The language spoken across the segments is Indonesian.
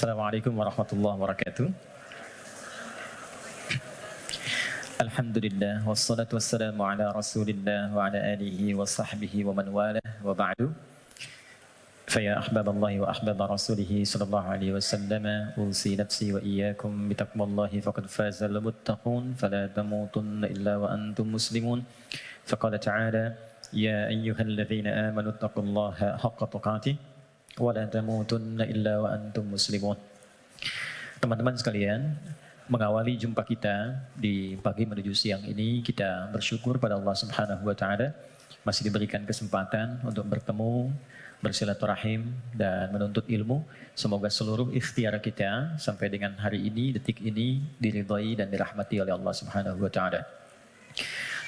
Assalamualaikum warahmatullahi wabarakatuh. Alhamdulillah wassalatu wassalamu ala Rasulillah wa ala alihi wa sahbihi wa man walah wa ba'du. Faya ahbaballahi wa ahbaba rasulih sallallahu alaihi wasallam, usi nafsi wa iyyakum bitaqwallahi faqad fazal muttaqun fala tamutunna illa wa antum muslimun. Faqala ta'ala ya ayyuhalladzina amanu taqullaha haqqa tuqatih wa la tamutunna illa wa antum muslimun. Teman-teman sekalian, mengawali jumpa kita di pagi menuju siang ini, kita bersyukur pada Allah Subhanahu wa taala masih diberikan kesempatan untuk bertemu, bersilaturahim dan menuntut ilmu. Semoga seluruh ikhtiar kita sampai dengan hari ini, detik ini diridhai dan dirahmati oleh Allah Subhanahu wa taala.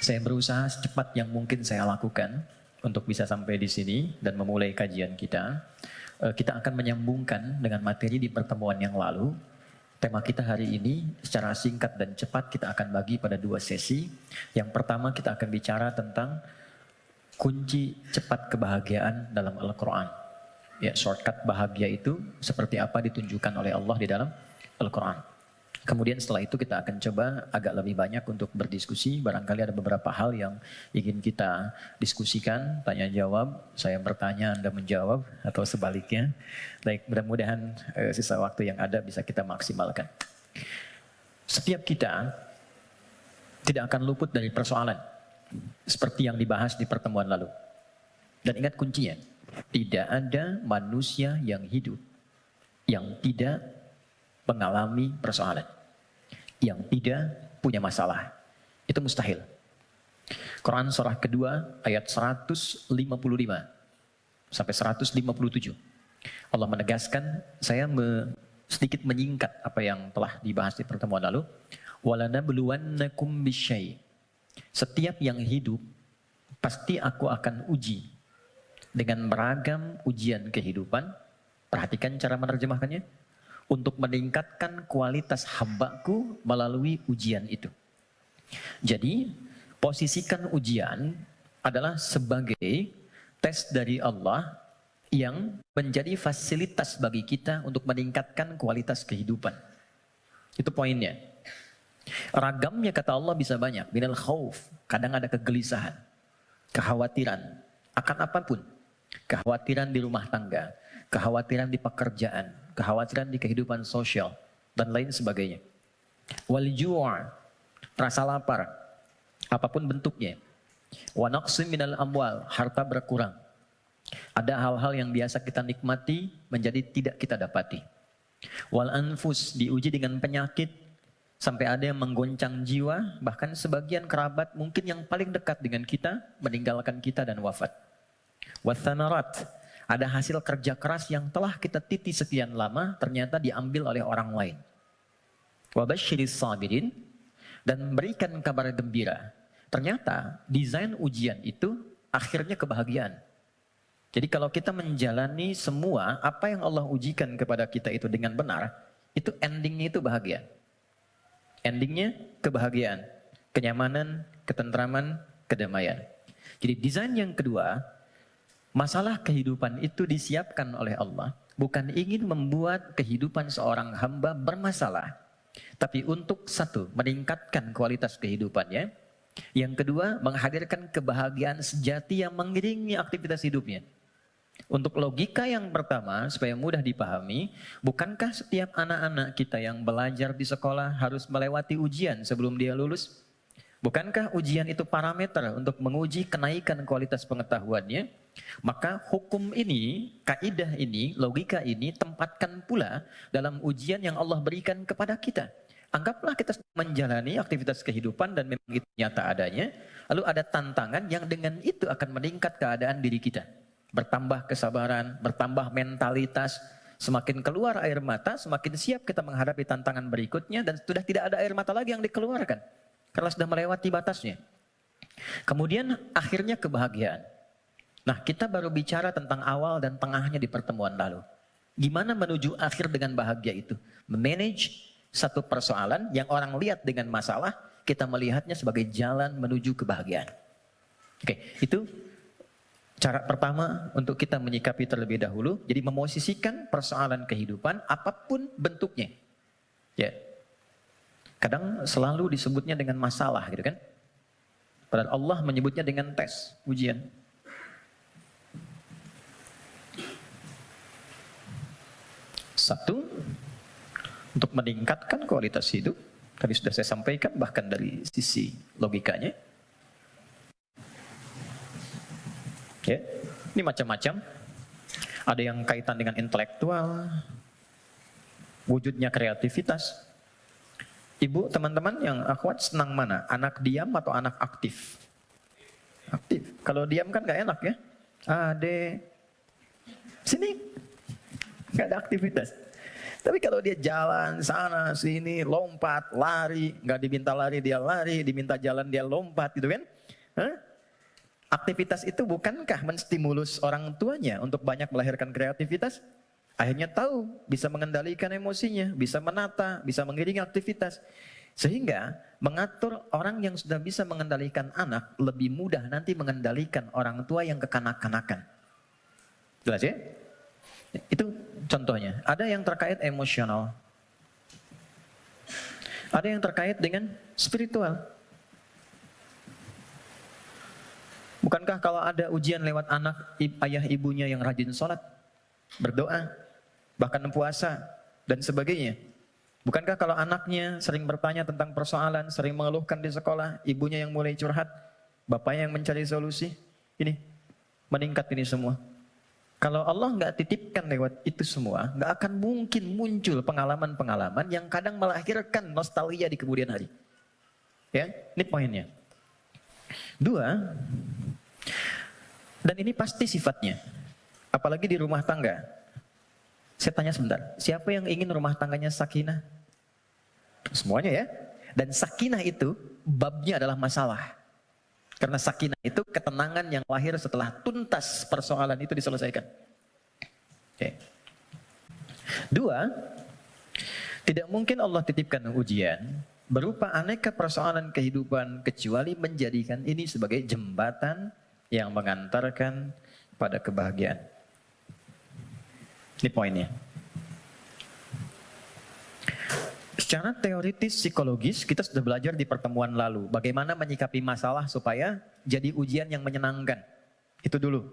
Saya berusaha secepat yang mungkin saya lakukan untuk bisa sampai di sini dan memulai kajian kita. Kita akan menyambungkan dengan materi di pertemuan yang lalu. Tema kita hari ini secara singkat dan cepat kita akan bagi pada dua sesi. Yang pertama kita akan bicara tentang kunci cepat kebahagiaan dalam Al-Quran. Ya, shortcut bahagia itu seperti apa ditunjukkan oleh Allah di dalam Al-Quran. Kemudian setelah itu kita akan coba agak lebih banyak untuk berdiskusi. Barangkali ada beberapa hal yang ingin kita diskusikan, tanya jawab, saya bertanya, Anda menjawab, atau sebaliknya. Baik, mudah-mudahan sisa waktu yang ada bisa kita maksimalkan. Setiap kita tidak akan luput dari persoalan, seperti yang dibahas di pertemuan lalu. Dan ingat kuncinya, tidak ada manusia yang hidup yang tidak mengalami persoalan, yang tidak punya masalah. Itu mustahil. Quran surah kedua ayat 155 sampai 157. Allah menegaskan, saya sedikit menyingkat apa yang telah dibahas di pertemuan lalu. Walanabluwannakum bisyai. Setiap yang hidup pasti aku akan uji dengan beragam ujian kehidupan. Perhatikan cara menerjemahkannya. Untuk meningkatkan kualitas hambaku melalui ujian itu. Jadi, posisikan ujian adalah sebagai tes dari Allah yang menjadi fasilitas bagi kita untuk meningkatkan kualitas kehidupan. Itu poinnya. Ragamnya kata Allah bisa banyak. Minal khauf, kadang ada kegelisahan, kekhawatiran akan apapun. Kekhawatiran di rumah tangga, kekhawatiran di pekerjaan, kekhawatiran di kehidupan sosial, dan lain sebagainya. Wal ju', rasa lapar, apapun bentuknya. Wa naqsim minal amwal, harta berkurang. Ada hal-hal yang biasa kita nikmati menjadi tidak kita dapati. Wal anfus, diuji dengan penyakit, sampai ada yang menggoncang jiwa, bahkan sebagian kerabat mungkin yang paling dekat dengan kita, meninggalkan kita dan wafat. Wathanarat, ada hasil kerja keras yang telah kita titi sekian lama ternyata diambil oleh orang lain. Wabasyiris sabirin, dan berikan kabar gembira. Ternyata desain ujian itu akhirnya kebahagiaan. Jadi kalau kita menjalani semua apa yang Allah ujikan kepada kita itu dengan benar, itu endingnya itu bahagia. Endingnya kebahagiaan, kenyamanan, ketentraman, kedamaian. Jadi desain yang kedua, masalah kehidupan itu disiapkan oleh Allah bukan ingin membuat kehidupan seorang hamba bermasalah, tapi untuk satu, meningkatkan kualitas kehidupannya. Yang kedua, menghadirkan kebahagiaan sejati yang mengiringi aktivitas hidupnya. Untuk logika yang pertama, supaya mudah dipahami, bukankah setiap anak-anak kita yang belajar di sekolah harus melewati ujian sebelum dia lulus? Bukankah ujian itu parameter untuk menguji kenaikan kualitas pengetahuannya? Maka hukum ini, kaidah ini, logika ini tempatkan pula dalam ujian yang Allah berikan kepada kita. Anggaplah kita menjalani aktivitas kehidupan dan memang itu nyata adanya. Lalu ada tantangan yang dengan itu akan meningkat keadaan diri kita. Bertambah kesabaran, bertambah mentalitas. Semakin keluar air mata, semakin siap kita menghadapi tantangan berikutnya. Dan sudah tidak ada air mata lagi yang dikeluarkan, karena sudah melewati batasnya. Kemudian akhirnya kebahagiaan. Nah, kita baru bicara tentang awal dan tengahnya di pertemuan lalu. Gimana menuju akhir dengan bahagia itu? Memanage satu persoalan yang orang lihat dengan masalah, kita melihatnya sebagai jalan menuju kebahagiaan. Oke, itu Cara pertama untuk kita menyikapi terlebih dahulu, jadi memosisikan persoalan kehidupan apapun bentuknya. Ya. Kadang selalu disebutnya dengan masalah gitu kan. Padahal Allah menyebutnya dengan tes, ujian. Satu, untuk meningkatkan kualitas hidup, tadi sudah saya sampaikan bahkan dari sisi logikanya. Ya, ini macam-macam. Ada yang kaitan dengan intelektual, wujudnya kreativitas. Ibu, teman-teman yang akhwat senang mana? Anak diam atau anak aktif? Aktif. Kalau diam kan gak enak ya. Ade, sini, gak ada aktivitas. Tapi kalau dia jalan sana sini, lompat, lari, gak diminta lari dia lari, diminta jalan dia lompat gitu kan? Hah? Aktivitas itu bukankah menstimulus orang tuanya untuk banyak melahirkan kreativitas? Akhirnya tahu, bisa mengendalikan emosinya, bisa menata, bisa mengiringi aktivitas. Sehingga mengatur orang yang sudah bisa mengendalikan anak lebih mudah nanti mengendalikan orang tua yang kekanak-kanakan. Jelas ya? Itu contohnya. Ada yang terkait emosional. Ada yang terkait dengan spiritual. Bukankah kalau ada ujian lewat anak, ayah ibunya yang rajin sholat, berdoa, bahkan puasa, dan sebagainya. Bukankah kalau anaknya sering bertanya tentang persoalan, sering mengeluhkan di sekolah, ibunya yang mulai curhat, bapaknya yang mencari solusi, ini meningkat ini semua. Kalau Allah nggak titipkan lewat itu semua, nggak akan mungkin muncul pengalaman-pengalaman yang kadang melahirkan nostalgia di kemudian hari. Ya, ini poinnya. Dua, dan ini pasti sifatnya, apalagi di rumah tangga. Saya tanya sebentar, siapa yang ingin rumah tangganya sakinah? Semuanya ya. Dan sakinah itu babnya adalah masalah. Karena sakinah itu ketenangan yang lahir setelah tuntas persoalan itu diselesaikan. Oke. Dua, tidak mungkin Allah titipkan ujian berupa aneka persoalan kehidupan kecuali menjadikan ini sebagai jembatan yang mengantarkan pada kebahagiaan. Ini poinnya. Secara teoritis psikologis kita sudah belajar di pertemuan lalu bagaimana menyikapi masalah supaya jadi ujian yang menyenangkan. Itu dulu.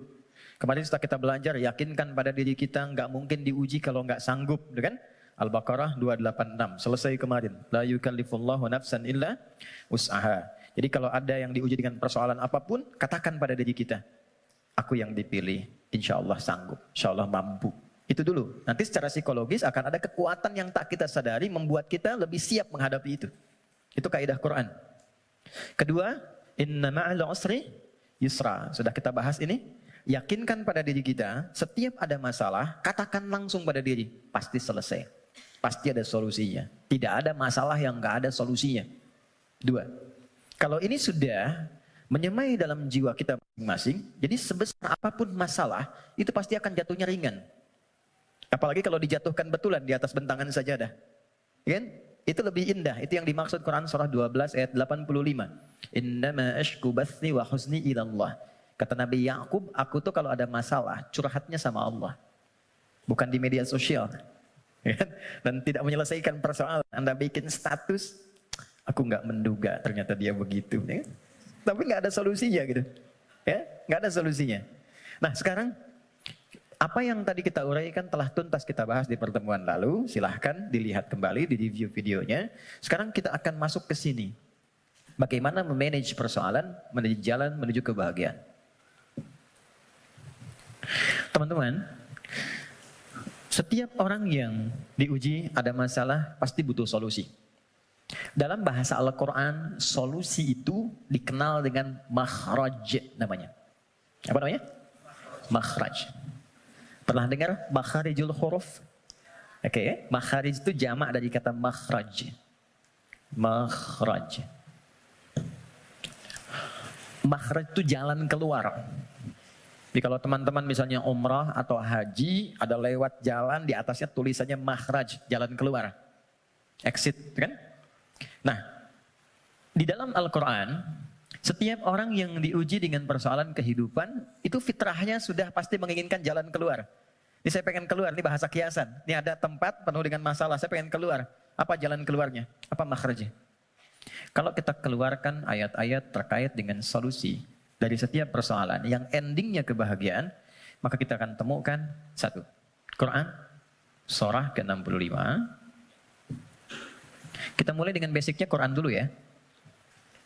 Kemarin setelah kita belajar, yakinkan pada diri kita nggak mungkin diuji kalau nggak sanggup, kan? Al-Baqarah 286, selesai kemarin. La yukallifullahu nafsan illa wus'aha. Jadi kalau ada yang diuji dengan persoalan apapun, katakan pada diri kita, aku yang dipilih, insya Allah sanggup, insya Allah mampu. Itu dulu. Nanti secara psikologis akan ada kekuatan yang tak kita sadari membuat kita lebih siap menghadapi itu. Itu kaidah Quran. Kedua, inna ma'al usri yusra. Sudah kita bahas ini. Yakinkan pada diri kita, setiap ada masalah, katakan langsung pada diri, pasti selesai. Pasti ada solusinya. Tidak ada masalah yang nggak ada solusinya. Dua. Kalau ini sudah menyemai dalam jiwa kita masing-masing, jadi sebesar apapun masalah, itu pasti akan jatuhnya ringan. Apalagi kalau dijatuhkan betulan di atas bentangan sajadah. Kan? Itu lebih indah. Itu yang dimaksud Quran surah 12 ayat 85. Innama ashku bathi wa huzni ilallah. Kata Nabi Ya'qub, aku tuh kalau ada masalah, curhatnya sama Allah. Bukan di media sosial. Dan tidak menyelesaikan persoalan. Anda bikin status, aku nggak menduga ternyata dia begitu. Ya? Tapi nggak ada solusinya gitu. Ya, nggak ada solusinya. Nah sekarang, apa yang tadi kita uraikan telah tuntas kita bahas di pertemuan lalu. Silahkan dilihat kembali di review videonya. Sekarang kita akan masuk ke sini. Bagaimana memanage persoalan menuju jalan menuju kebahagiaan. Teman-teman, setiap orang yang diuji ada masalah pasti butuh solusi. Dalam bahasa Al-Quran, solusi itu dikenal dengan makhraj namanya. Apa namanya? Makhraj. Pernah dengar makharijul huruf? Oke, makharij itu jamak dari kata makhraj. Makhraj. Makhraj itu jalan keluar. Jadi kalau teman-teman misalnya umrah atau haji, ada lewat jalan di atasnya tulisannya makhraj, jalan keluar. Exit, kan? Nah, di dalam Al-Quran, Setiap orang yang diuji dengan persoalan kehidupan, itu fitrahnya sudah pasti menginginkan jalan keluar. Ini saya pengen keluar, ini bahasa kiasan. Ini ada tempat penuh dengan masalah, saya pengen keluar. Apa jalan keluarnya? Apa makhrajnya? Kalau kita keluarkan ayat-ayat terkait dengan solusi dari setiap persoalan yang endingnya kebahagiaan, maka kita akan temukan satu. Quran, surah ke-65. Kita mulai dengan basicnya Quran dulu ya.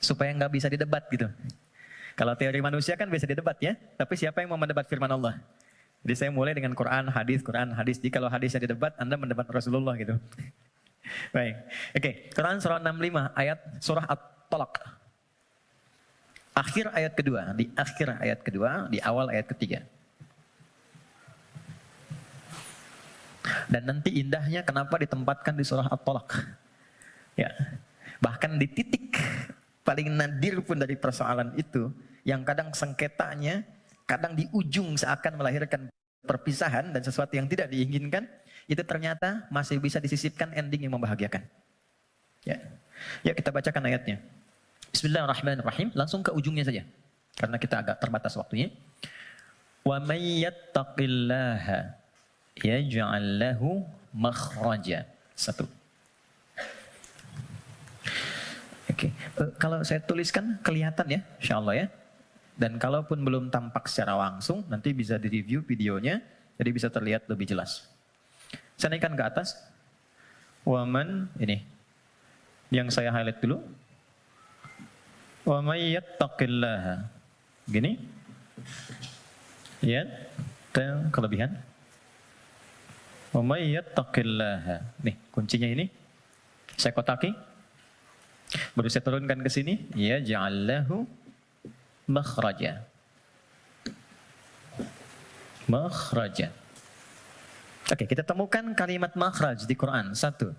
Supaya nggak bisa didebat gitu. Kalau teori manusia kan bisa didebat ya. Tapi siapa yang mau mendebat firman Allah? Jadi saya mulai dengan Quran, hadis. Jadi kalau hadisnya didebat, Anda mendebat Rasulullah gitu. Baik. Oke, Quran surah 65 ayat surah At-Talaq. Akhir ayat kedua, di akhir ayat kedua, di awal ayat ketiga. Dan nanti indahnya kenapa ditempatkan di surah At-Talaq. Ya. Bahkan di titik paling nadir pun dari persoalan itu, yang kadang sengketanya, kadang di ujung seakan melahirkan perpisahan dan sesuatu yang tidak diinginkan, itu ternyata masih bisa disisipkan ending yang membahagiakan. Ya, ya kita bacakan ayatnya. Bismillahirrahmanirrahim. Langsung ke ujungnya saja, karena kita agak terbatas waktunya. Wa may yattaqillaha yaj'al lahu makhraja. Satu. Oke, kalau saya tuliskan kelihatan ya, insyaallah ya. Dan kalaupun belum tampak secara langsung, nanti bisa direview videonya, jadi bisa terlihat lebih jelas. Saya naikkan ke atas. Waman, ini. Yang saya highlight dulu. Wa may yattaqillaha. Gini. Ya, dan kelebihan. Wa may yattaqillaha. Nih, kuncinya ini. Saya kotaki. Baru saya turunkan ke sini, ya ja'allahu makhraja. Makhraja. Oke, kita temukan kalimat makhraj di Quran. Satu.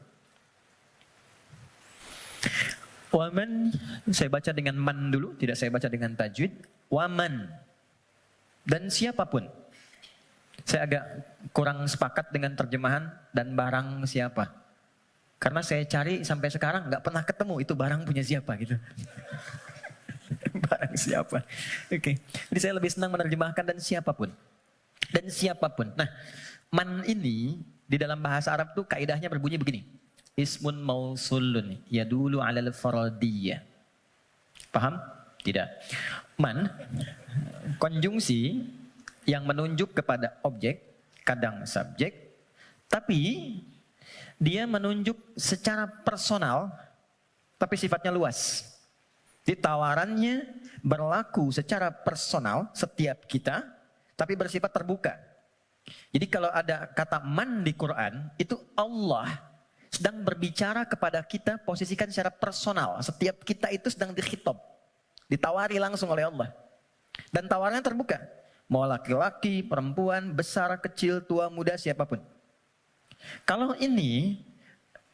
Waman, saya baca dengan man dulu, tidak saya baca dengan tajwid. Waman. Dan siapapun. Saya agak kurang sepakat dengan terjemahan dan barang siapa. Karena saya cari sampai sekarang nggak pernah ketemu itu barang punya siapa gitu. Barang siapa. Oke. Jadi saya lebih senang menerjemahkan dan siapapun. Dan siapapun. Nah, man ini di dalam bahasa Arab tuh kaidahnya berbunyi begini. Ismun mausulun yadulu alal faradiyah. Paham? Tidak. Man, konjungsi yang menunjuk kepada objek, kadang subjek, tapi dia menunjuk secara personal, tapi sifatnya luas. Jadi tawarannya berlaku secara personal setiap kita, tapi bersifat terbuka. Jadi kalau ada kata man di Quran, itu Allah sedang berbicara kepada kita, posisikan secara personal. Setiap kita itu sedang dikhitab, ditawari langsung oleh Allah. Dan tawarannya terbuka. Mau laki-laki, perempuan, besar, kecil, tua, muda, siapapun. Kalau ini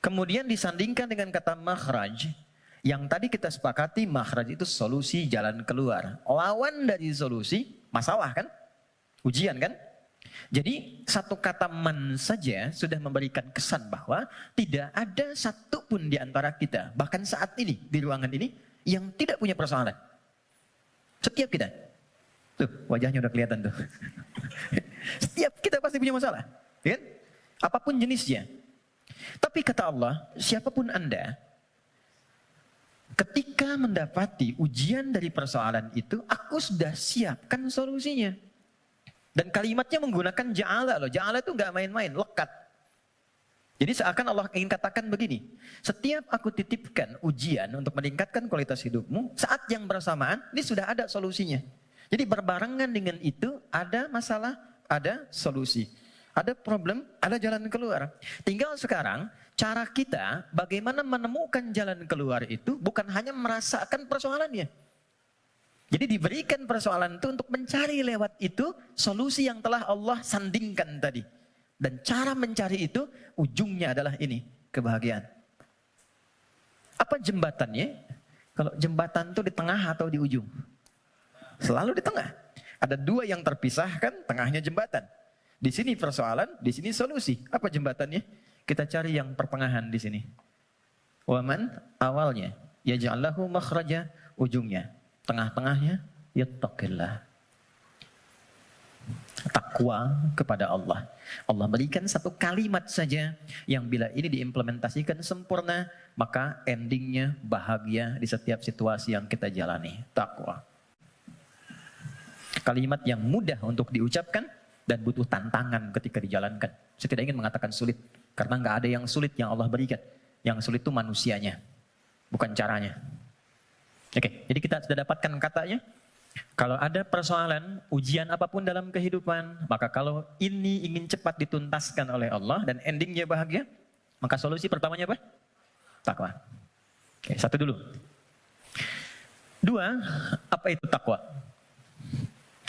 kemudian disandingkan dengan kata makhraj, yang tadi kita sepakati makhraj itu solusi, jalan keluar. Lawan dari solusi, masalah kan? Ujian kan? Jadi satu kata man saja sudah memberikan kesan bahwa tidak ada satupun di antara kita, bahkan saat ini di ruangan ini, yang tidak punya persoalan. Setiap kita. Tuh wajahnya udah kelihatan tuh. Setiap kita pasti punya masalah. Kan? Apapun jenisnya. Tapi kata Allah, siapapun Anda, ketika mendapati ujian dari persoalan itu, aku sudah siapkan solusinya. Dan kalimatnya menggunakan ja'ala loh. Ja'ala itu nggak main-main, lekat. Jadi seakan Allah ingin katakan begini, setiap aku titipkan ujian untuk meningkatkan kualitas hidupmu, saat yang bersamaan, ini sudah ada solusinya. Jadi berbarengan dengan itu, ada masalah, ada solusi. Ada problem, ada jalan keluar. Tinggal sekarang, cara kita bagaimana menemukan jalan keluar itu bukan hanya merasakan persoalannya. Jadi diberikan persoalan itu untuk mencari lewat itu solusi yang telah Allah sandingkan tadi. Dan cara mencari itu, ujungnya adalah ini, kebahagiaan. Apa jembatannya? Kalau jembatan itu di tengah atau di ujung? Selalu di tengah. Ada dua yang terpisahkan, tengahnya jembatan. Di sini persoalan, di sini solusi. Apa jembatannya? Kita cari yang pertengahan di sini. Waman awalnya, yaj'allahu makhraja, ujungnya. Tengah-tengahnya, yattaqillah. Takwa kepada Allah. Allah berikan satu kalimat saja yang bila ini diimplementasikan sempurna, maka endingnya bahagia di setiap situasi yang kita jalani. Takwa. Kalimat yang mudah untuk diucapkan dan butuh tantangan ketika dijalankan. Saya tidak ingin mengatakan sulit, karena nggak ada yang sulit yang Allah berikan. Yang sulit itu manusianya, bukan caranya. Oke, jadi kita sudah dapatkan katanya. Kalau ada persoalan, ujian apapun dalam kehidupan, maka kalau ini ingin cepat dituntaskan oleh Allah dan endingnya bahagia, maka solusi pertamanya apa? Takwa. Oke, satu dulu. Dua, apa itu takwa?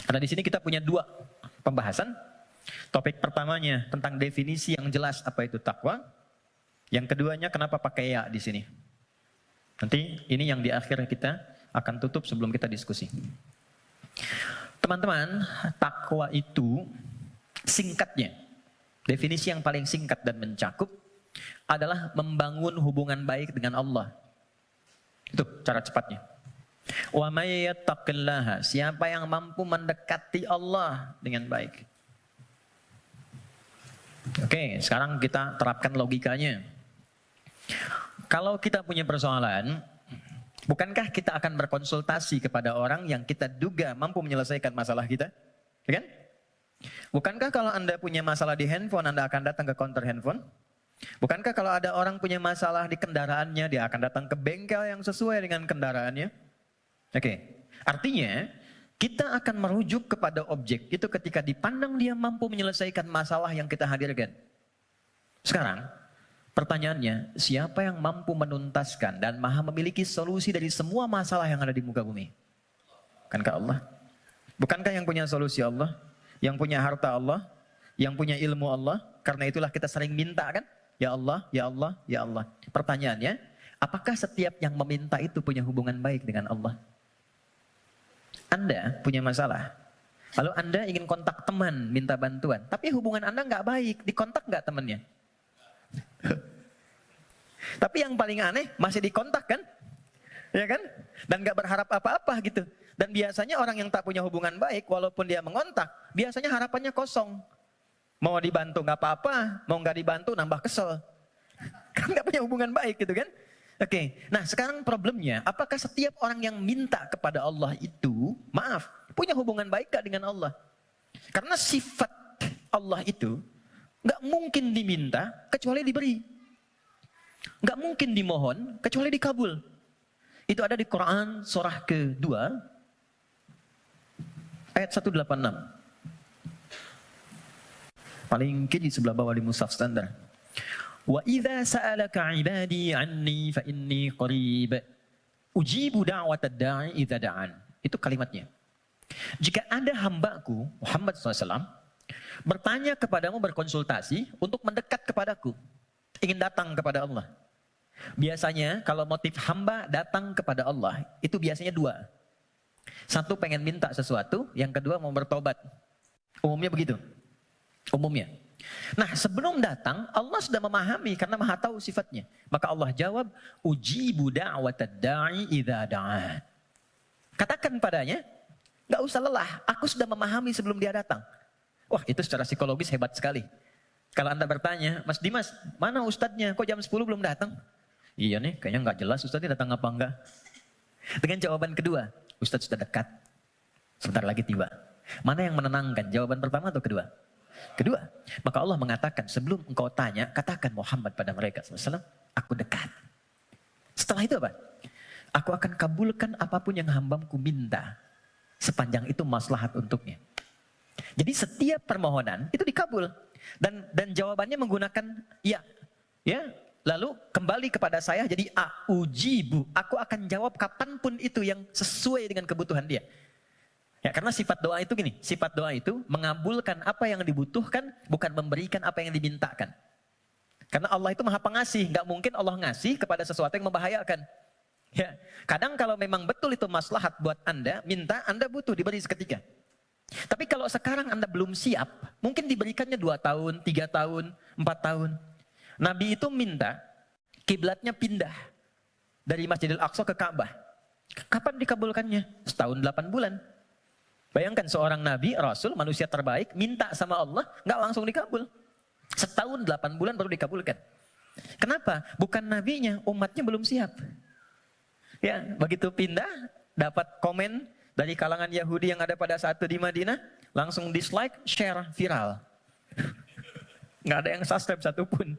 Karena di sini kita punya dua pembahasan. Topik pertamanya tentang definisi yang jelas apa itu takwa. Yang keduanya kenapa pakai ya di sini. Nanti ini yang di akhir kita akan tutup sebelum kita diskusi. Teman-teman, takwa itu singkatnya, definisi yang paling singkat dan mencakup adalah membangun hubungan baik dengan Allah. Itu cara cepatnya. Wa may yattaqillaha, siapa yang mampu mendekati Allah dengan baik. Oke, sekarang kita terapkan logikanya. Kalau kita punya persoalan, bukankah kita akan berkonsultasi kepada orang yang kita duga mampu menyelesaikan masalah kita? Ya kan? Bukankah kalau Anda punya masalah di handphone, Anda akan datang ke counter handphone? Bukankah kalau ada orang punya masalah di kendaraannya, dia akan datang ke bengkel yang sesuai dengan kendaraannya? Oke, artinya kita akan merujuk kepada objek itu ketika dipandang dia mampu menyelesaikan masalah yang kita hadirkan. Sekarang, pertanyaannya, siapa yang mampu menuntaskan dan maha memiliki solusi dari semua masalah yang ada di muka bumi? Bukankah Allah? Bukankah yang punya solusi Allah? Yang punya harta Allah? Yang punya ilmu Allah? Karena itulah kita sering minta kan? Ya Allah, ya Allah, ya Allah. Pertanyaannya, apakah setiap yang meminta itu punya hubungan baik dengan Allah? Anda punya masalah. Lalu Anda ingin kontak teman, minta bantuan. Tapi hubungan Anda nggak baik, dikontak nggak temannya? Tapi yang paling aneh masih dikontak kan, ya kan? Dan nggak berharap apa-apa gitu. Dan biasanya orang yang tak punya hubungan baik, walaupun dia mengontak, biasanya harapannya kosong. Mau dibantu nggak apa-apa, mau nggak dibantu nambah kesel. Kan nggak punya hubungan baik gitu kan? Oke, nah sekarang problemnya, apakah setiap orang yang minta kepada Allah itu, maaf, punya hubungan baik gak dengan Allah? Karena sifat Allah itu nggak mungkin diminta kecuali diberi. Nggak mungkin dimohon kecuali dikabul. Itu ada di Quran surah kedua ayat 186. Paling kiri sebelah bawah di mushaf standar. Wa idza sa'alaka 'ibadi 'anni fa inni qarib ujibu da'watad da'i idza da'an. Itu kalimatnya. Jika ada hambaku Muhammad SAW bertanya kepadamu, berkonsultasi untuk mendekat kepadaku, ingin datang kepada Allah. Biasanya kalau motif hamba datang kepada Allah itu biasanya dua. Satu pengen minta sesuatu, yang kedua mau bertobat. Umumnya begitu. Umumnya. Nah, sebelum datang Allah sudah memahami karena Maha tahu sifatnya. Maka Allah jawab, ujibu da'watad da'i idza da'a. Katakan padanya, nggak usah lelah, aku sudah memahami sebelum dia datang. Wah, itu secara psikologis hebat sekali. Kalau Anda bertanya, Mas Dimas, mana ustadznya? Kok jam 10 belum datang? Iya nih, kayaknya nggak jelas ustadznya datang apa enggak. Dengan jawaban kedua, ustadz sudah dekat, sebentar lagi tiba. Mana yang menenangkan, jawaban pertama atau kedua? Kedua, maka Allah mengatakan sebelum engkau tanya, katakan Muhammad pada mereka SAW, aku dekat. Setelah itu apa? Aku akan kabulkan apapun yang hambaku minta, sepanjang itu maslahat untuknya. Jadi setiap permohonan itu dikabul dan jawabannya menggunakan ya, lalu kembali kepada saya jadi ujibu, aku akan jawab kapanpun itu yang sesuai dengan kebutuhan dia. Ya, karena sifat doa itu gini, sifat doa itu mengabulkan apa yang dibutuhkan, bukan memberikan apa yang dimintakan. Karena Allah itu Maha Pengasih, nggak mungkin Allah ngasih kepada sesuatu yang membahayakan. Ya, kadang kalau memang betul itu maslahat buat Anda, minta, Anda butuh diberi seketika. Tapi kalau sekarang Anda belum siap, mungkin diberikannya 2 tahun, 3 tahun, 4 tahun. Nabi itu minta kiblatnya pindah dari Masjidil Aqsa ke Ka'bah. Kapan dikabulkannya? Setahun 8 bulan. Bayangkan seorang nabi, rasul, manusia terbaik, minta sama Allah, nggak langsung dikabul. Setahun 8 bulan baru dikabulkan. Kenapa? Bukan nabinya, umatnya belum siap. Ya, begitu pindah, dapat komen dari kalangan Yahudi yang ada pada saat itu di Madinah, langsung dislike, share, viral. Nggak ada yang subscribe satupun.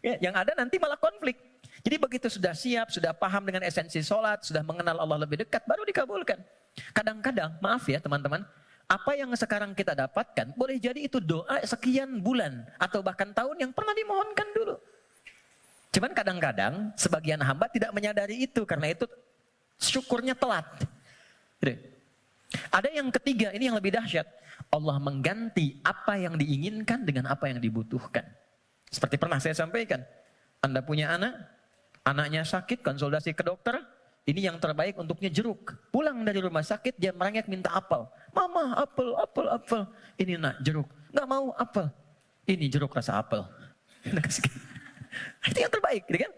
Ya, yang ada nanti malah konflik. Jadi begitu sudah siap, sudah paham dengan esensi sholat, sudah mengenal Allah lebih dekat, baru dikabulkan. Kadang-kadang, maaf ya teman-teman, apa yang sekarang kita dapatkan, boleh jadi itu doa sekian bulan, atau bahkan tahun yang pernah dimohonkan dulu. Cuman kadang-kadang, sebagian hamba tidak menyadari itu, karena itu syukurnya telat. Gitu. Ada yang ketiga, ini yang lebih dahsyat. Allah mengganti apa yang diinginkan dengan apa yang dibutuhkan. Seperti pernah saya sampaikan, Anda punya anak, anaknya sakit, konsultasi ke dokter, ini yang terbaik untuknya jeruk. Pulang dari rumah sakit, dia merengek minta apel. Mama, apel, apel, apel. Ini nak, jeruk. Nggak mau apel. Ini jeruk rasa apel. Itu yang terbaik, gitu kan?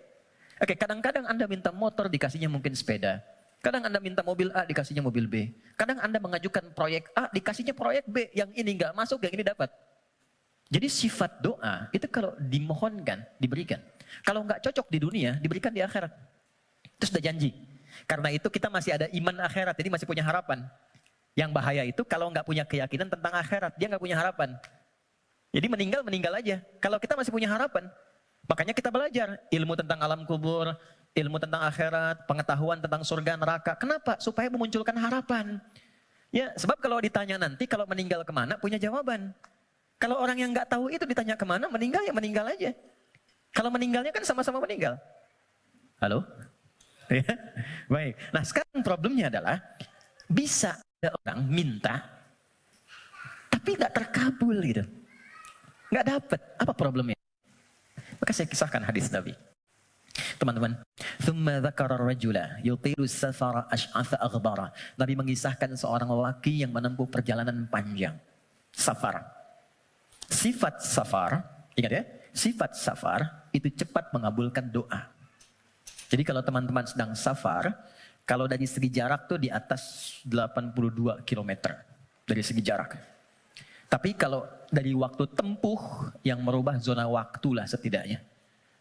Oke, kadang-kadang Anda minta motor, dikasihnya mungkin sepeda. Kadang Anda minta mobil A, dikasihnya mobil B. Kadang Anda mengajukan proyek A, dikasihnya proyek B. Yang ini nggak masuk, yang ini dapat. Jadi sifat doa, itu kalau dimohonkan, diberikan. Kalau nggak cocok di dunia, diberikan di akhirat. Itu sudah janji. Karena itu kita masih ada iman akhirat, jadi masih punya harapan. Yang bahaya itu kalau nggak punya keyakinan tentang akhirat, dia nggak punya harapan. Jadi meninggal aja. Kalau kita masih punya harapan, makanya kita belajar ilmu tentang alam kubur, ilmu tentang akhirat, pengetahuan tentang surga neraka. Kenapa? Supaya memunculkan harapan. Ya, sebab kalau ditanya nanti, kalau meninggal kemana, punya jawaban. Kalau orang yang nggak tahu itu ditanya kemana, meninggal ya meninggal aja. Kalau meninggalnya kan sama-sama meninggal. Halo? Ya, baik. Nah sekarang problemnya adalah bisa ada orang minta tapi nggak terkabul gitu, nggak dapat. Apa problemnya? Maka saya kisahkan hadis Nabi, teman-teman. Thumma dzakara rajula yutilu safara ash'atha aghbara. Nabi mengisahkan seorang lelaki yang menempuh perjalanan panjang. Safar. Sifat safar, ingat ya, sifat safar itu cepat mengabulkan doa. Jadi kalau teman-teman sedang safar, kalau dari segi jarak tuh di atas 82 km dari segi jarak. Tapi kalau dari waktu tempuh yang merubah zona waktu lah setidaknya.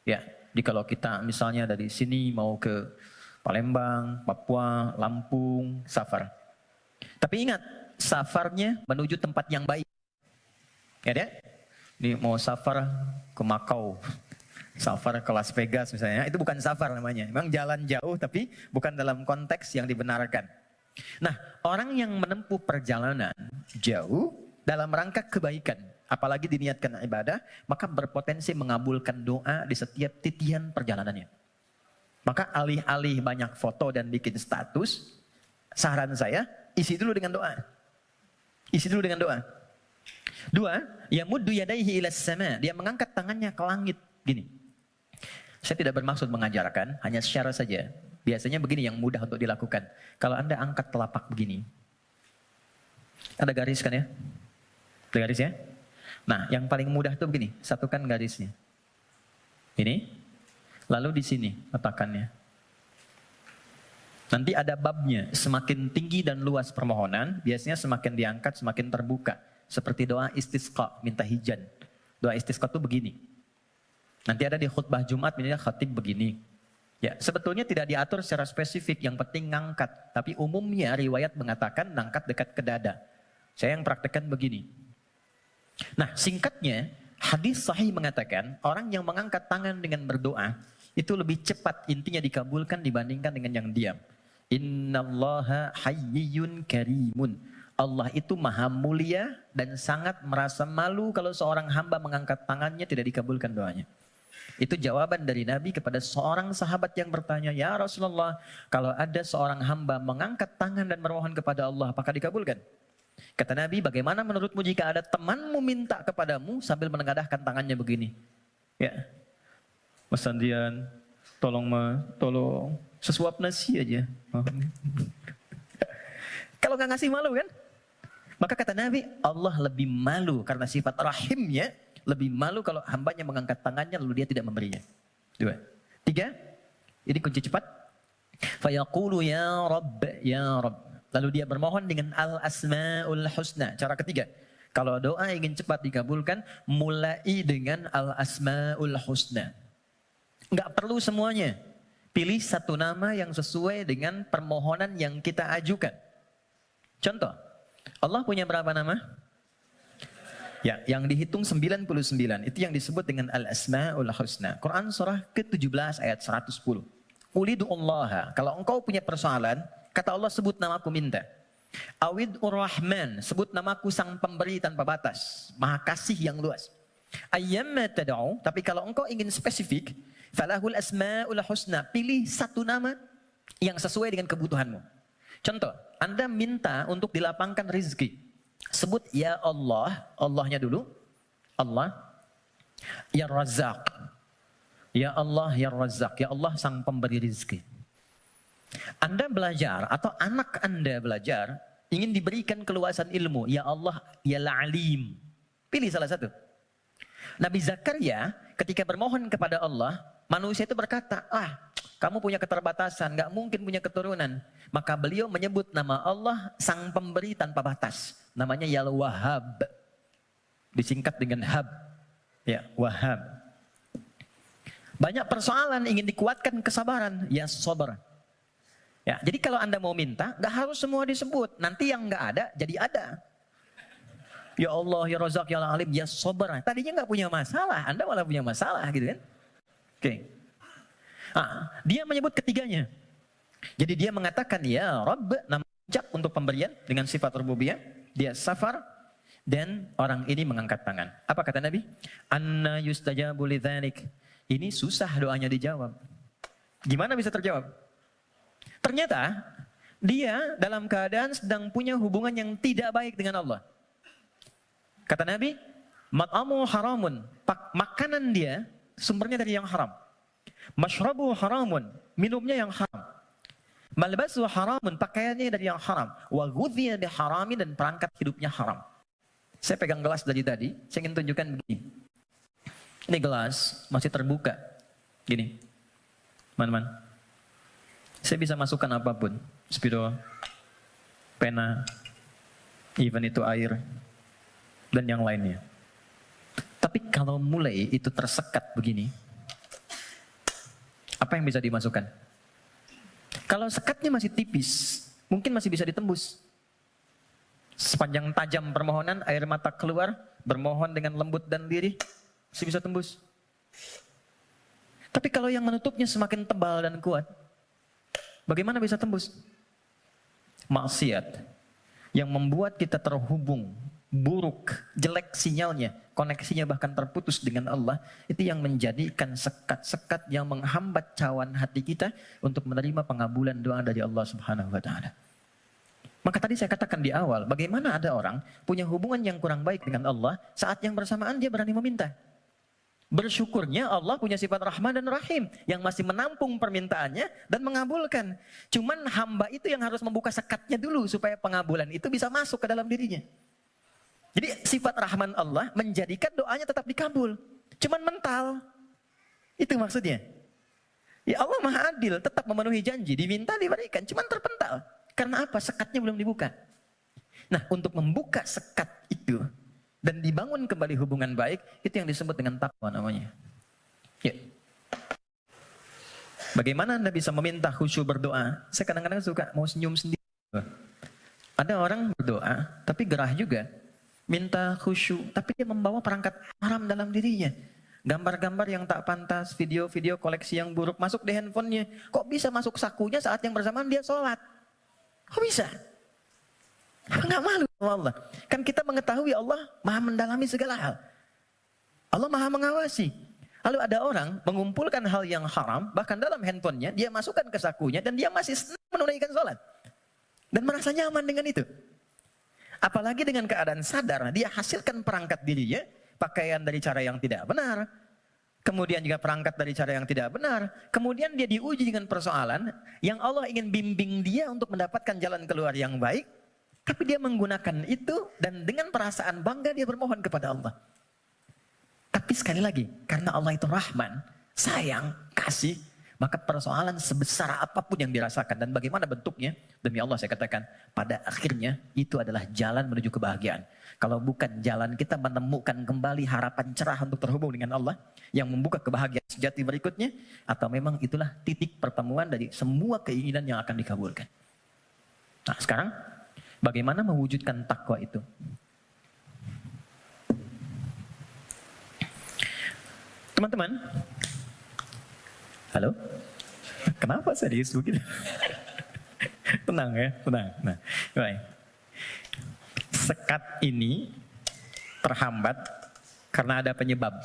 Ya, jadi kalau kita misalnya dari sini mau ke Palembang, Papua, Lampung, safar. Tapi ingat, safarnya menuju tempat yang baik. Ya deh, ini mau safar ke Makau. Safar ke Las Vegas misalnya, itu bukan safar namanya. Memang jalan jauh tapi bukan dalam konteks yang dibenarkan. Nah, orang yang menempuh perjalanan jauh dalam rangka kebaikan, apalagi diniatkan ibadah, maka berpotensi mengabulkan doa di setiap titian perjalanannya. Maka alih-alih banyak foto dan bikin status, saran saya, isi dulu dengan doa. Isi dulu dengan doa. Dua, yamuddu yadaihi ilas sama, dia mengangkat tangannya ke langit. Gini. Saya tidak bermaksud mengajarkan, hanya secara saja. Biasanya begini yang mudah untuk dilakukan. Kalau Anda angkat telapak begini. Ada garis kan ya? Ada garis ya? Nah, yang paling mudah itu begini, satukan garisnya. Ini. Lalu di sini letakkannya. Nanti ada babnya, semakin tinggi dan luas permohonan, biasanya semakin diangkat, semakin terbuka. Seperti doa istisqa, minta hujan. Doa istisqa itu begini. Nanti ada di khutbah Jumat, misalnya khatib begini. Ya, sebetulnya tidak diatur secara spesifik, yang penting ngangkat. Tapi umumnya riwayat mengatakan ngangkat dekat ke dada. Saya yang praktekkan begini. Nah, singkatnya, hadis sahih mengatakan orang yang mengangkat tangan dengan berdoa itu lebih cepat intinya dikabulkan dibandingkan dengan yang diam. Innallaha hayyun karimun. Allah itu maha mulia dan sangat merasa malu kalau seorang hamba mengangkat tangannya tidak dikabulkan doanya. Itu jawaban dari Nabi kepada seorang sahabat yang bertanya, ya Rasulullah, kalau ada seorang hamba mengangkat tangan dan memohon kepada Allah, apakah dikabulkan? Kata Nabi, bagaimana menurutmu jika ada temanmu minta kepadamu sambil menengadahkan tangannya begini? Ya, Mas Sandian, tolong sesuap nasi aja. Kalau nggak ngasih malu kan? Maka kata Nabi, Allah lebih malu karena sifat rahimnya, lebih malu kalau hambanya mengangkat tangannya lalu dia tidak memberinya. 2. 3, ini kunci cepat. Fayaqulu ya Rabb, ya Rabb. Lalu dia bermohon dengan al-asma'ul husna. Cara ketiga, kalau doa ingin cepat dikabulkan, mulai dengan al-asma'ul husna. Enggak perlu semuanya. Pilih satu nama yang sesuai dengan permohonan yang kita ajukan. Contoh, Allah punya berapa nama? Ya, yang dihitung 99. Itu yang disebut dengan al-asma'ul husna. Quran surah ke-17 ayat 110. Ulidu'ullaha. Kalau engkau punya persoalan, kata Allah, sebut namaku minta. Awid'ur rahman. Sebut namaku sang pemberi tanpa batas. Maha kasih yang luas. Ayyamma tad'u. Tapi kalau engkau ingin spesifik, falahul asma'ul husna. Pilih satu nama yang sesuai dengan kebutuhanmu. Contoh, Anda minta untuk dilapangkan rezeki. Sebut ya Allah, Allahnya dulu. Allah, ya Razzaq. Ya Allah, ya Razzaq. Ya Allah sang pemberi rezeki. Anda belajar atau anak Anda belajar, ingin diberikan keluasan ilmu. Ya Allah, ya Alim. Pilih salah satu. Nabi Zakaria ketika bermohon kepada Allah, manusia itu berkata, kamu punya keterbatasan, gak mungkin punya keturunan. Maka beliau menyebut nama Allah sang pemberi tanpa batas. Namanya ya Wahhab. Disingkat dengan Hab. Ya, Wahhab. Banyak persoalan ingin dikuatkan kesabaran. Ya Sabar. Ya, jadi kalau Anda mau minta, gak harus semua disebut. Nanti yang gak ada, jadi ada. Ya Allah, ya Razak, ya Alim, ya Sabar. Tadinya gak punya masalah, Anda malah punya masalah gitu kan. Oke. Dia menyebut ketiganya. Jadi dia mengatakan ya Rabb, nama puncak untuk pemberian dengan sifat rububiyah. Dia Safar dan orang ini mengangkat tangan. Apa kata Nabi? Anna yustajabu lidzalik. Ini susah doanya dijawab. Gimana bisa terjawab? Ternyata dia dalam keadaan sedang punya hubungan yang tidak baik dengan Allah. Kata Nabi, mat'amu haramun. Makanan dia sumbernya dari yang haram. Mashrabu haramun, minumnya yang haram. Malbasu haramun, pakaiannya dari yang haram. Wa ghudhiya bi haramin, dan perangkat hidupnya haram. Saya pegang gelas dari tadi, saya ingin tunjukkan begini. Ini gelas masih terbuka. Gini. Man. Saya bisa masukkan apapun. Spidol, pena, even itu air, dan yang lainnya. Tapi kalau mulai itu tersekat begini, apa yang bisa dimasukkan? Kalau sekatnya masih tipis, mungkin masih bisa ditembus. Sepanjang tajam permohonan, air mata keluar, bermohon dengan lembut dan lirih, masih bisa tembus. Tapi kalau yang menutupnya semakin tebal dan kuat, bagaimana bisa tembus? Maksiat yang membuat kita terhubung, buruk, jelek sinyalnya, koneksinya bahkan terputus dengan Allah, itu yang menjadikan sekat-sekat yang menghambat cawan hati kita untuk menerima pengabulan doa dari Allah Subhanahu wa taala. Maka tadi saya katakan di awal, bagaimana ada orang punya hubungan yang kurang baik dengan Allah, saat yang bersamaan dia berani meminta. Bersyukurnya Allah punya sifat Rahman dan Rahim yang masih menampung permintaannya dan mengabulkan. Cuman hamba itu yang harus membuka sekatnya dulu supaya pengabulan itu bisa masuk ke dalam dirinya. Jadi sifat Rahman Allah menjadikan doanya tetap dikabul. Cuman mental. Itu maksudnya. Ya Allah Maha Adil, tetap memenuhi janji. Diminta diberikan, cuman terpental. Karena apa? Sekatnya belum dibuka. Nah, untuk membuka sekat itu dan dibangun kembali hubungan baik, itu yang disebut dengan takwa namanya. Ya. Bagaimana Anda bisa meminta khusyuk berdoa? Saya kadang-kadang suka mau senyum sendiri. Ada orang berdoa, tapi gerah juga. Minta khusyuk, tapi dia membawa perangkat haram dalam dirinya. Gambar-gambar yang tak pantas, video-video koleksi yang buruk masuk di handphonenya. Kok bisa masuk sakunya saat yang bersamaan dia sholat? Kok bisa? Nggak malu sama Allah. Kan kita mengetahui Allah maha mendalami segala hal. Allah maha mengawasi. Lalu ada orang mengumpulkan hal yang haram, bahkan dalam handphonenya, dia masukkan ke sakunya, dan dia masih senang menunaikan sholat. Dan merasa nyaman dengan itu. Apalagi dengan keadaan sadar, dia hasilkan perangkat dirinya, pakaian dari cara yang tidak benar, kemudian juga perangkat dari cara yang tidak benar, kemudian dia diuji dengan persoalan yang Allah ingin bimbing dia untuk mendapatkan jalan keluar yang baik, tapi dia menggunakan itu dan dengan perasaan bangga dia bermohon kepada Allah. Tapi sekali lagi, karena Allah itu Rahman, sayang, kasih, maka persoalan sebesar apapun yang dirasakan dan bagaimana bentuknya, demi Allah saya katakan, pada akhirnya itu adalah jalan menuju kebahagiaan. Kalau bukan jalan kita menemukan kembali harapan cerah untuk terhubung dengan Allah yang membuka kebahagiaan sejati berikutnya, atau memang itulah titik pertemuan dari semua keinginan yang akan dikabulkan. Nah sekarang, bagaimana mewujudkan takwa itu? Teman-teman, halo? Kenapa serius begitu? Tenang ya, tenang. Nah, baik. Sekat ini terhambat karena ada penyebab.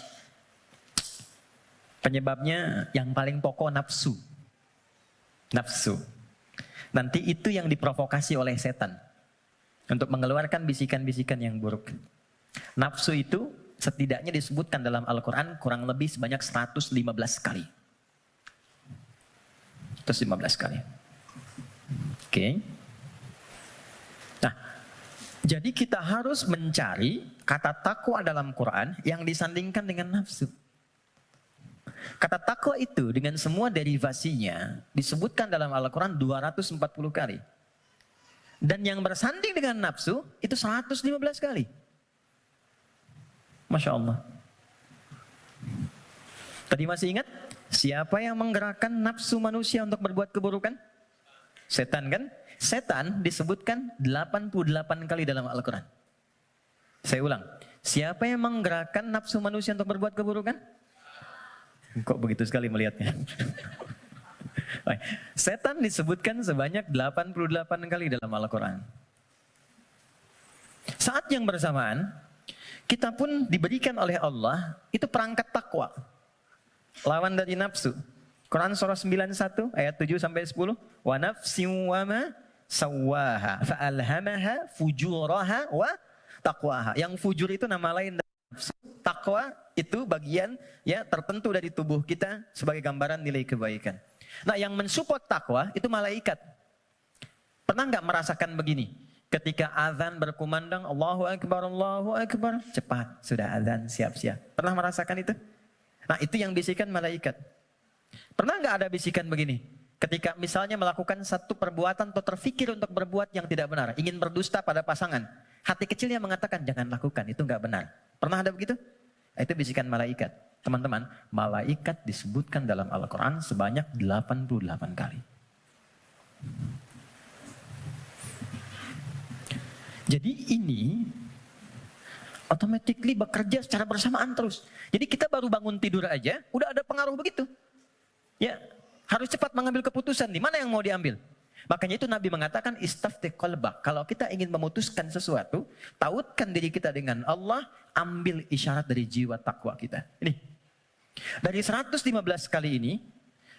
Penyebabnya yang paling pokok nafsu. Nafsu. Nanti itu yang diprovokasi oleh setan untuk mengeluarkan bisikan-bisikan yang buruk. Nafsu itu setidaknya disebutkan dalam Al-Quran kurang lebih sebanyak 115 kali. 115 kali. Oke. Nah, jadi kita harus mencari kata takwa dalam Quran yang disandingkan dengan nafsu. Kata takwa itu dengan semua derivasinya disebutkan dalam Al-Quran 240 kali. Dan yang bersanding dengan nafsu itu 115 kali. Masya Allah. Tadi masih ingat? Siapa yang menggerakkan nafsu manusia untuk berbuat keburukan? Setan kan? Setan disebutkan 88 kali dalam Al-Quran. Saya ulang. Siapa yang menggerakkan nafsu manusia untuk berbuat keburukan? Kok begitu sekali melihatnya? Setan disebutkan sebanyak 88 kali dalam Al-Quran. Saat yang bersamaan, kita pun diberikan oleh Allah itu perangkat takwa. Lawan dari nafsu. Quran surah 91 ayat 7 sampai 10. Wa nafsin wa ma sawwaha fa'alhamaha fujuraha wa taqwaha. Yang fujur itu nama lain dari nafsu. Takwa itu bagian ya tertentu dari tubuh kita sebagai gambaran nilai kebaikan. Nah, yang mensupport takwa itu malaikat. Pernah nggak merasakan begini? Ketika azan berkumandang, Allahu Akbar, cepat, sudah azan, siap-siap. Pernah merasakan itu? Nah, itu yang bisikan malaikat. Pernah nggak ada bisikan begini? Ketika misalnya melakukan satu perbuatan atau terfikir untuk berbuat yang tidak benar, ingin berdusta pada pasangan, hati kecilnya mengatakan, jangan lakukan, itu nggak benar. Pernah ada begitu? Nah, itu bisikan malaikat. Teman-teman, malaikat disebutkan dalam Al-Quran sebanyak 88 kali. Jadi ini automatically bekerja secara bersamaan terus. Jadi kita baru bangun tidur aja, udah ada pengaruh begitu. Ya, harus cepat mengambil keputusan. Di mana yang mau diambil? Makanya itu Nabi mengatakan istafti qalbak. Kalau kita ingin memutuskan sesuatu, tautkan diri kita dengan Allah, ambil isyarat dari jiwa takwa kita. Ini. Dari 115 kali ini,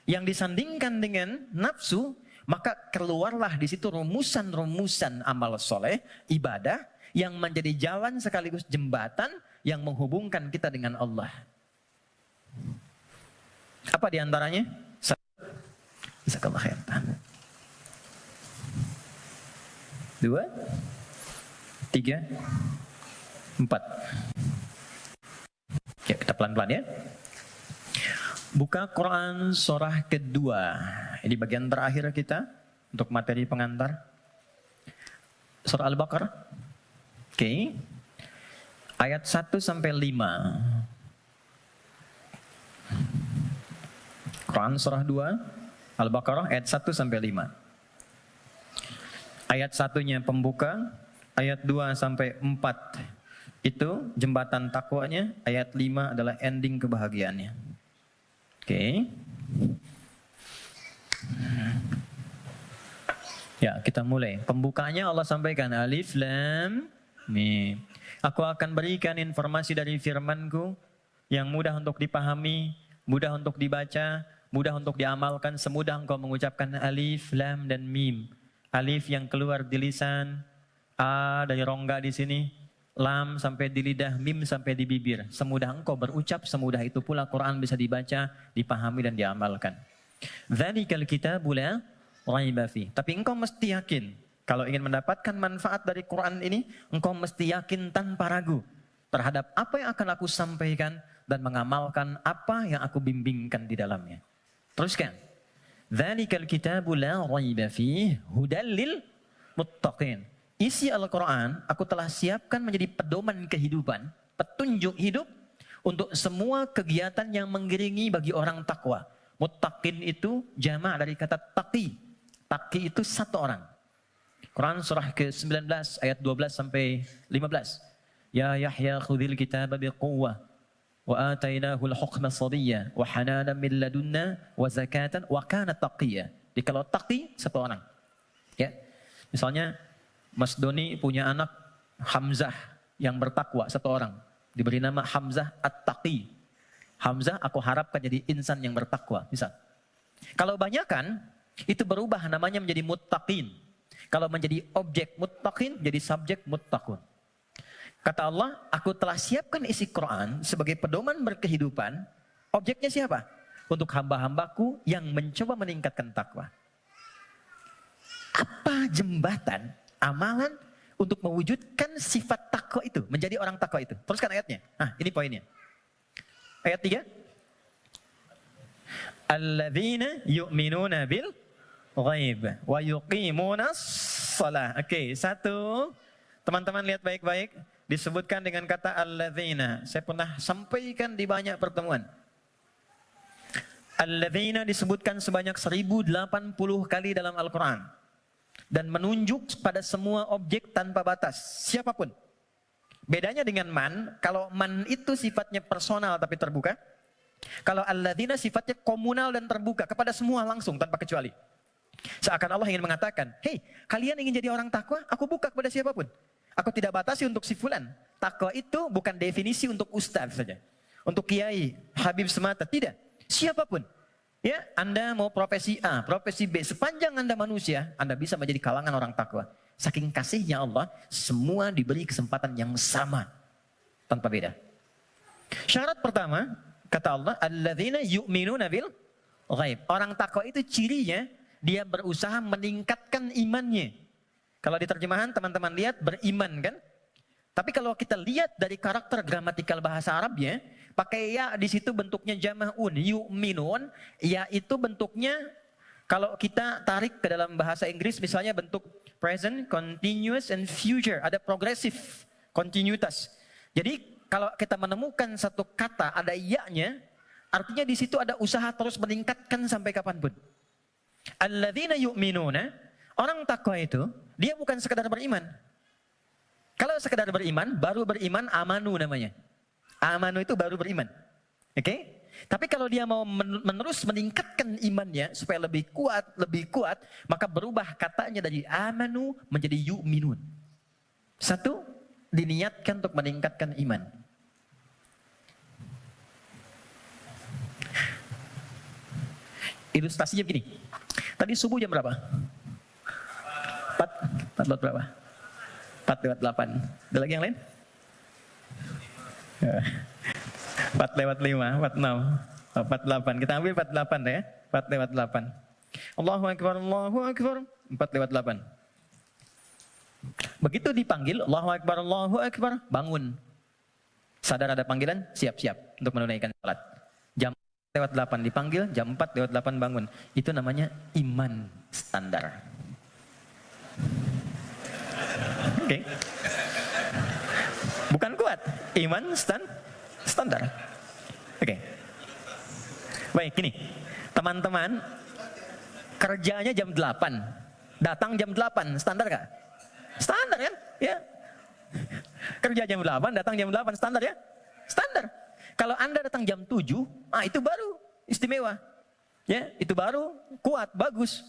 yang disandingkan dengan nafsu, maka keluarlah di situ rumusan-rumusan amal soleh, ibadah, yang menjadi jalan sekaligus jembatan yang menghubungkan kita dengan Allah. Apa diantaranya? Jazakallah khair. 2, 3, 4. Ya, kita pelan-pelan ya. Buka Quran surah kedua. Ini bagian terakhir kita untuk materi pengantar. Surah Al-Baqarah. Oke. Ayat 1 sampai 5. Quran surah 2, Al-Baqarah ayat 1 sampai 5. Ayat 1-nya pembuka, ayat 2 sampai 4 itu jembatan takwanya, ayat 5 adalah ending kebahagiaannya. Oke. Ya, kita mulai. Pembukanya Allah sampaikan Alif Lam Mim. Aku akan berikan informasi dari firman-Ku yang mudah untuk dipahami, mudah untuk dibaca, mudah untuk diamalkan, semudah engkau mengucapkan Alif Lam dan Mim. Alif yang keluar di lisan, A dari rongga di sini, Lam sampai di lidah, Mim sampai di bibir. Semudah engkau berucap, semudah itu pula Quran bisa dibaca, dipahami dan diamalkan. Dzalikal kitabu la raiba fi. Tapi engkau mesti yakin, kalau ingin mendapatkan manfaat dari Quran ini, engkau mesti yakin tanpa ragu terhadap apa yang akan aku sampaikan dan mengamalkan apa yang aku bimbingkan di dalamnya. Teruskan. Dzalikal kitabu la raiba fihi hudal lil muttaqin. Isi Al-Quran aku telah siapkan menjadi pedoman kehidupan, petunjuk hidup untuk semua kegiatan yang mengiringi bagi orang takwa. Muttaqin itu jamak dari kata taqi. Taqi itu satu orang. Quran surah ke-19 ayat 12 sampai 15. Ya Yahya khudhil kitaba biquwwah wa atainahul hukma sabiyya wa hananan min ladunna wa zakatan wa kana taqiyya. Jadi kalau taqi satu orang. Ya. Misalnya Mas Doni punya anak Hamzah yang bertakwa satu orang. Diberi nama Hamzah At-Taqi. Hamzah aku harapkan jadi insan yang bertakwa. Misal. Kalau banyakan itu berubah namanya menjadi muttaqin. Kalau menjadi objek muttaqin jadi subjek muttaqun. Kata Allah, aku telah siapkan isi Quran sebagai pedoman berkehidupan. Objeknya siapa? Untuk hamba-hambaku yang mencoba meningkatkan takwa. Apa jembatan amalan untuk mewujudkan sifat takwa itu, menjadi orang takwa itu? Teruskan ayatnya. Nah, ini poinnya. Ayat 3. Alladzina yu'minuna bil ghaib wa yuqimuna shalah. Oke, satu. Teman-teman lihat baik-baik. Disebutkan dengan kata alladzina. Saya pernah sampaikan di banyak pertemuan. Alladzina disebutkan sebanyak 1080 kali dalam Al-Quran. Dan menunjuk pada semua objek tanpa batas. Siapapun. Bedanya dengan man, kalau man itu sifatnya personal tapi terbuka. Kalau alladzina sifatnya komunal dan terbuka kepada semua langsung tanpa kecuali. Seakan Allah ingin mengatakan, hei kalian ingin jadi orang takwa, aku buka kepada siapapun. Aku tidak batasi untuk si fulan. Takwa itu bukan definisi untuk ustaz saja. Untuk kiai, habib semata, tidak. Siapapun. Ya, Anda mau profesi A, profesi B, sepanjang Anda manusia, Anda bisa menjadi kalangan orang takwa. Saking kasihnya Allah, semua diberi kesempatan yang sama. Tanpa beda. Syarat pertama, kata Allah, alladzina yu'minuna bil ghaib. Orang takwa itu cirinya, dia berusaha meningkatkan imannya. Kalau di terjemahan teman-teman lihat beriman kan? Tapi kalau kita lihat dari karakter gramatikal bahasa Arabnya, pakai ya di situ bentuknya jama'un, yu'minun, ya itu bentuknya kalau kita tarik ke dalam bahasa Inggris misalnya bentuk present, continuous, and future. Ada progresif, kontinuitas. Jadi kalau kita menemukan satu kata ada ya-nya, artinya di situ ada usaha terus meningkatkan sampai kapanpun. Alladzina yu'minuna, orang takwa itu, dia bukan sekedar beriman. Kalau sekedar beriman, baru beriman amanu namanya. Amanu itu baru beriman. Oke? Tapi kalau dia mau menerus meningkatkan imannya supaya lebih kuat, maka berubah katanya dari amanu menjadi yu'minun. Satu, diniatkan untuk meningkatkan iman. Ilustrasinya begini. Tadi subuh jam berapa? 4 lewat berapa? 4 lewat 8. Ada lagi yang lain? 4 lewat 5, 46, 48. Kita ambil 48 ya. 4 lewat 8. Allahu Akbar, Allahu Akbar. 4 lewat 8. Begitu dipanggil, Allahu Akbar, bangun. Sadar ada panggilan, siap-siap untuk menunaikan salat. Jam 4 lewat 8 dipanggil, jam 4 lewat 8 bangun. Itu namanya iman standar. Oke. Bukan kuat, iman standar. Oke. Baik, gini. Teman-teman, kerjanya jam 8. Datang jam 8, standar gak? Standar kan? Ya. Kerja jam 8, datang jam 8, standar ya? Standar. Kalau Anda datang jam 7, itu baru istimewa. Ya, itu baru kuat, bagus.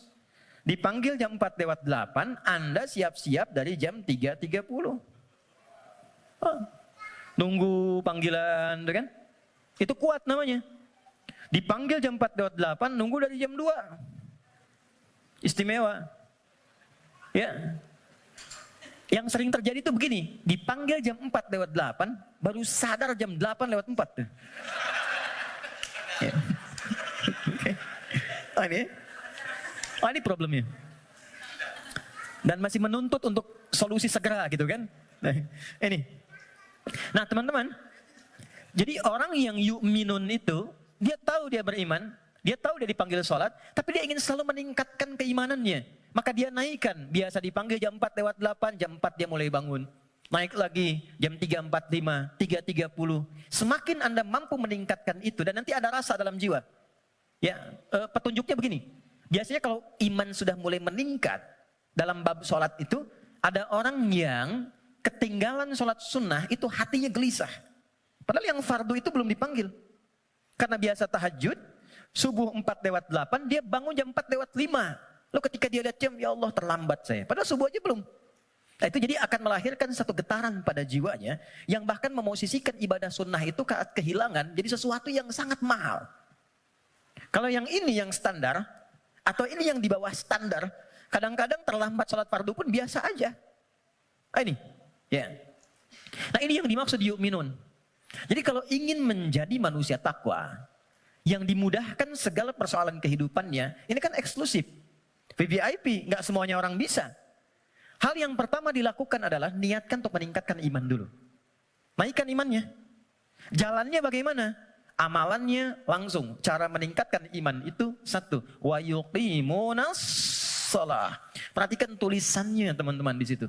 Dipanggil jam 4 lewat 8, Anda siap-siap dari jam 3.30. Nunggu panggilan, kan? Itu kuat namanya. Dipanggil jam 4 lewat 8, nunggu dari jam 2. Istimewa. Ya. Yang sering terjadi itu begini, dipanggil jam 4 lewat 8, baru sadar jam 8 lewat 4. Ya. Okay. Ini problemnya. Dan masih menuntut untuk solusi segera gitu kan. Nah, ini. Nah teman-teman, jadi orang yang yu'minun itu, dia tahu dia beriman, Dia tahu dia dipanggil sholat, tapi dia ingin selalu meningkatkan keimanannya. Maka dia naikkan, biasa dipanggil jam 4 lewat 8, jam 4 dia mulai bangun. Naik lagi jam 3.45, 3.30. Semakin Anda mampu meningkatkan itu dan nanti ada rasa dalam jiwa. Ya, petunjuknya begini. Biasanya kalau iman sudah mulai meningkat dalam bab sholat itu, ada orang yang ketinggalan sholat sunnah itu hatinya gelisah. Padahal yang fardu itu belum dipanggil. Karena biasa tahajud, subuh 4 lewat 8, dia bangun jam 4 lewat 5. Lalu ketika dia lihat jam, ya Allah terlambat saya. Padahal subuh aja belum. Nah itu jadi akan melahirkan satu getaran pada jiwanya, yang bahkan memosisikan ibadah sunnah itu kehilangan, jadi sesuatu yang sangat mahal. Kalau yang ini yang standar, atau ini yang di bawah standar, kadang-kadang terlambat sholat fardu pun biasa aja. Nah ini, ya. Nah ini yang dimaksud yu'minun. Jadi kalau ingin menjadi manusia takwa, yang dimudahkan segala persoalan kehidupannya, ini kan eksklusif. VVIP, nggak semuanya orang bisa. Hal yang pertama dilakukan adalah niatkan untuk meningkatkan iman dulu. Naikkan imannya. Jalannya bagaimana? Amalannya langsung. Cara meningkatkan iman itu satu. Wa yuqimunas shalah. Perhatikan tulisannya teman-teman di situ.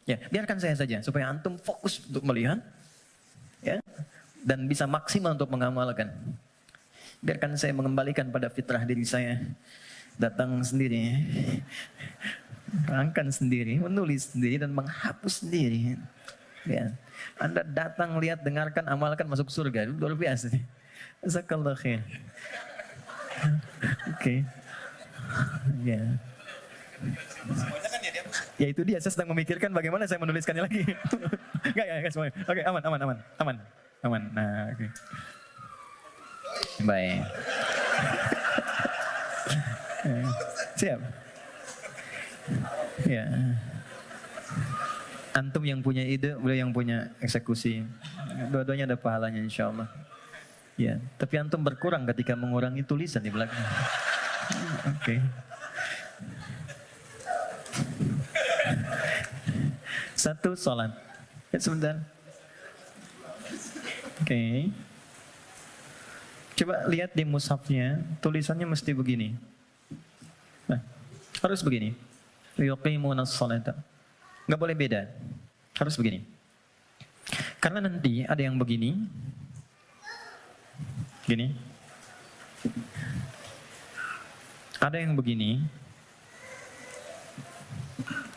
Ya, biarkan saya saja supaya antum fokus untuk melihat, ya, dan bisa maksimal untuk mengamalkan. Biarkan saya mengembalikan pada fitrah diri saya. Datang sendiri, rangkan sendiri, menulis sendiri dan menghapus sendiri. Ya. Anda datang, lihat, dengarkan, amalkan, masuk surga. Luar biasa. Jazakallah khair. Oke. Ya. Ya itu dia, saya sedang memikirkan bagaimana saya menuliskannya lagi. Enggak semuanya. Oke, aman. Nah, oke. Baik. Siap. Ya. Antum yang punya ide, beliau yang punya eksekusi. Dua-duanya ada pahalanya insya Allah. Ya, tapi antum berkurang ketika mengurangi tulisan di belakang. Oke. Satu, sholat. Ya, sebentar. Oke. Coba lihat di mushafnya, tulisannya mesti begini. Nah, harus begini. Yuqimunas sholata. Nggak boleh beda. Harus begini. Karena nanti ada yang begini. Gini. Ada yang begini.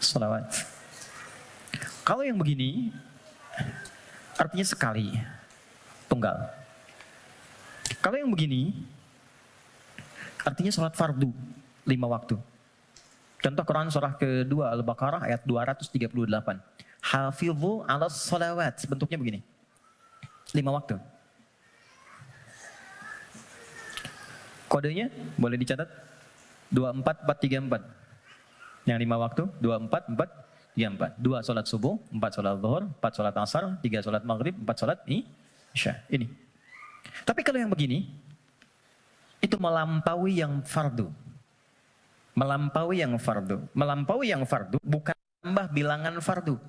Sholawat. Kalau yang begini, artinya sekali. Tunggal. Kalau yang begini, artinya sholat fardu 5 waktu. Contoh Quran surah kedua Al-Baqarah ayat 238. Hafidhu ala sholawat. Bentuknya begini. 5 waktu. Kodenya boleh dicatat. 24434. Yang 5 waktu 24434. 2 sholat subuh, 4 sholat zuhur, 4 sholat asar, 3 sholat maghrib, 4 sholat isya. Ini. Tapi kalau yang begini, itu melampaui yang fardu. Melampaui yang fardu. Melampaui yang fardu bukan tambah bilangan fardu.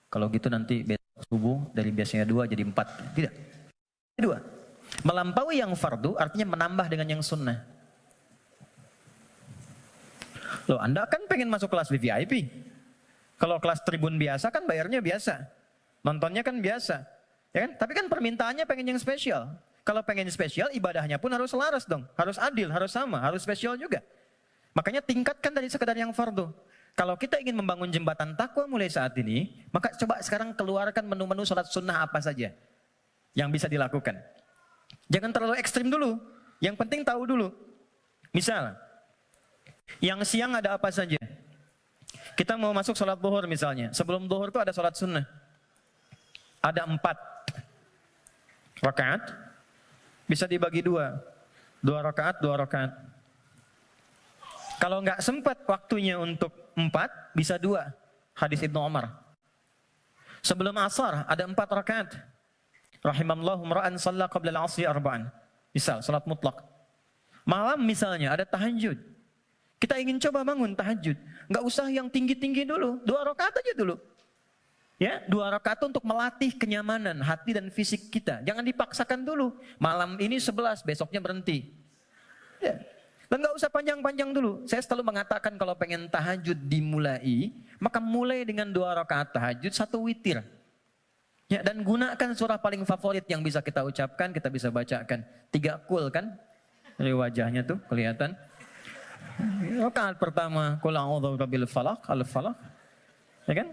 Kalau gitu nanti besok subuh dari biasanya 2 jadi 4. Tidak. 2. Melampaui yang fardu artinya menambah dengan yang sunnah. Loh, Anda kan pengen masuk kelas VIP. Kalau kelas tribun biasa kan bayarnya biasa. Nontonnya kan biasa. Ya kan? Tapi kan permintaannya pengen yang spesial. Kalau pengen spesial, ibadahnya pun harus selaras dong. Harus adil, harus sama, harus spesial juga. Makanya tingkatkan dari sekedar yang fardu. Kalau kita ingin membangun jembatan takwa mulai saat ini, maka coba sekarang keluarkan menu-menu sholat sunnah apa saja yang bisa dilakukan. Jangan terlalu ekstrim dulu. Yang penting tahu dulu. Misal, yang siang ada apa saja. Kita mau masuk sholat zuhur misalnya. Sebelum zuhur itu ada sholat sunnah. Ada 4 rakaat. Bisa dibagi 2. 2 rakaat, 2 rakaat. Kalau nggak sempat waktunya untuk 4, bisa 2. Hadis Ibnu Umar. Sebelum asar ada 4 rakaat. Rahimallahu mra'an shalla qabla al-'asri arba'an. Misal salat mutlak. Malam misalnya ada tahajud. Kita ingin coba bangun tahajud. Nggak usah yang tinggi-tinggi dulu. 2 rakaat aja dulu. Ya, 2 rakaat untuk melatih kenyamanan hati dan fisik kita. Jangan dipaksakan dulu. Malam ini 11, besoknya berhenti. Ya. Dan nggak usah panjang-panjang dulu. Saya selalu mengatakan kalau pengen tahajud dimulai, maka mulai dengan 2 rakaat tahajud, 1 witir. Ya, dan gunakan surah paling favorit yang bisa kita ucapkan, kita bisa bacakan. 3 kul kan? Dari wajahnya tuh kelihatan. Rakaat pertama, qul a'udzu birabbil falaq, al-falaq. Ya kan?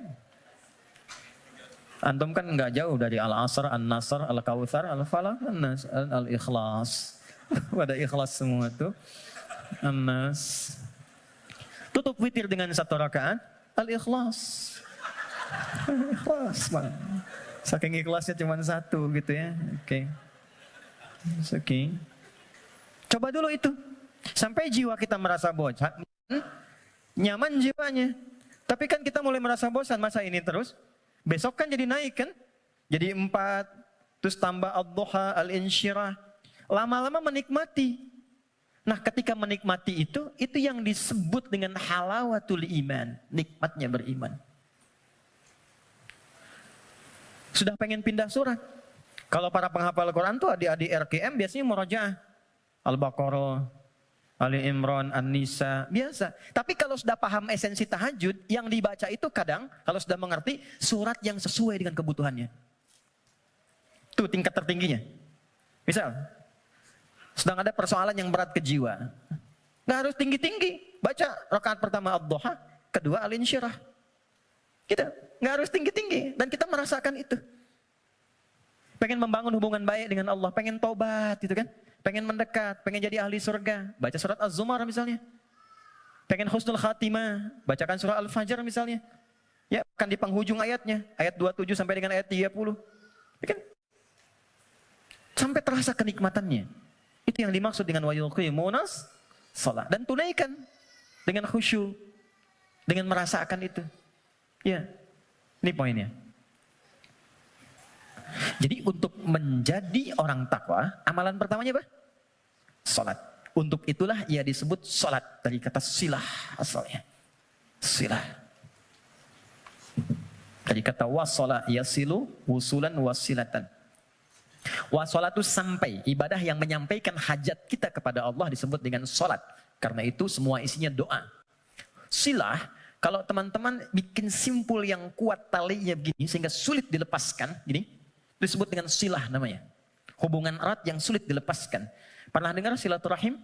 Antum kan nggak jauh dari Al-Asr, An-Nasr, Al-Kautsar, Al-Falaq, An-Nas, Al-Ikhlas. Pada ikhlas semua tuh. An-Nas. Tutup witir dengan 1 rakaat, Al-Ikhlas. Ikhlas, Bang. Saking ikhlasnya cuma 1 gitu ya. Oke. Oke. Coba dulu itu. Sampai jiwa kita merasa bosan, nyaman jiwanya. Tapi kan kita mulai merasa bosan, masa ini terus? Besok kan jadi naik kan? Jadi 4, terus tambah ad-duha, al-insyirah. Lama-lama menikmati. Nah ketika menikmati itu yang disebut dengan halawatul iman. Nikmatnya beriman. Sudah pengen pindah surat. Kalau para penghafal Quran tuh adik-adik RKM biasanya murajaah. Al-Baqarah, Ali Imran, An-Nisa, biasa. Tapi kalau sudah paham esensi tahajud, yang dibaca itu kadang, kalau sudah mengerti, surat yang sesuai dengan kebutuhannya. Itu tingkat tertingginya. Misal, sedang ada persoalan yang berat ke jiwa. Nggak harus tinggi-tinggi. Baca rakaat pertama ad-duha, kedua al-insyirah. Kita nggak harus tinggi-tinggi. Dan kita merasakan itu. Pengen membangun hubungan baik dengan Allah, pengen taubat gitu kan. Pengen mendekat, pengen jadi ahli surga, baca surat Az-Zumar misalnya. Pengen husnul khatimah, bacakan surah Al-Fajr misalnya. Ya, kan di penghujung ayatnya, ayat 27 sampai dengan ayat 30. Ya kan? Sampai terasa kenikmatannya. Itu yang dimaksud dengan wa yuqimunas shalah. Dan tunaikan dengan khusyuk, dengan merasakan itu. Ya, ini poinnya. Jadi untuk menjadi orang takwa, amalan pertamanya apa? Salat. Untuk itulah ia disebut salat, dari kata silah asalnya. Silah. Dari kata wasala yasilu wusulan wasilatan. Wasalah itu sampai, ibadah yang menyampaikan hajat kita kepada Allah disebut dengan salat. Karena itu semua isinya doa. Silah, kalau teman-teman bikin simpul yang kuat talinya begini sehingga sulit dilepaskan, gini. Disebut dengan silah namanya. Hubungan erat yang sulit dilepaskan. Pernah dengar silaturahim?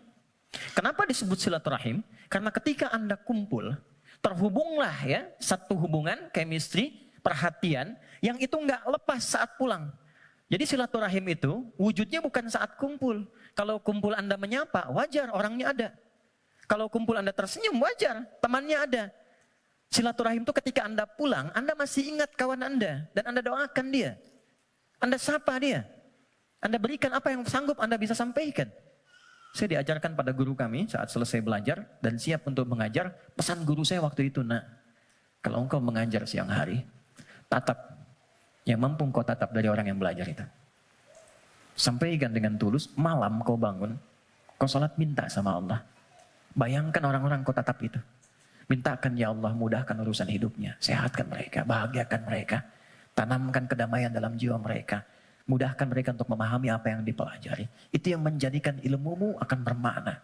Kenapa disebut silaturahim? Karena ketika Anda kumpul, terhubunglah ya, satu hubungan, chemistry, perhatian, yang itu nggak lepas saat pulang. Jadi silaturahim itu wujudnya bukan saat kumpul. Kalau kumpul Anda menyapa, wajar orangnya ada. Kalau kumpul Anda tersenyum, wajar temannya ada. Silaturahim itu ketika Anda pulang, Anda masih ingat kawan Anda, dan Anda doakan dia. Anda sapa dia. Anda berikan apa yang sanggup Anda bisa sampaikan. Saya diajarkan pada guru kami saat selesai belajar dan siap untuk mengajar. Pesan guru saya waktu itu, nak, kalau engkau mengajar siang hari, tatap. Yang mampu engkau tatap dari orang yang belajar itu. Sampaikan dengan tulus, malam kau bangun, kau sholat minta sama Allah. Bayangkan orang-orang kau tatap itu. Mintakan ya Allah mudahkan urusan hidupnya. Sehatkan mereka, bahagiakan mereka. Tanamkan kedamaian dalam jiwa mereka. Mudahkan mereka untuk memahami apa yang dipelajari. Itu yang menjadikan ilmumu akan bermakna.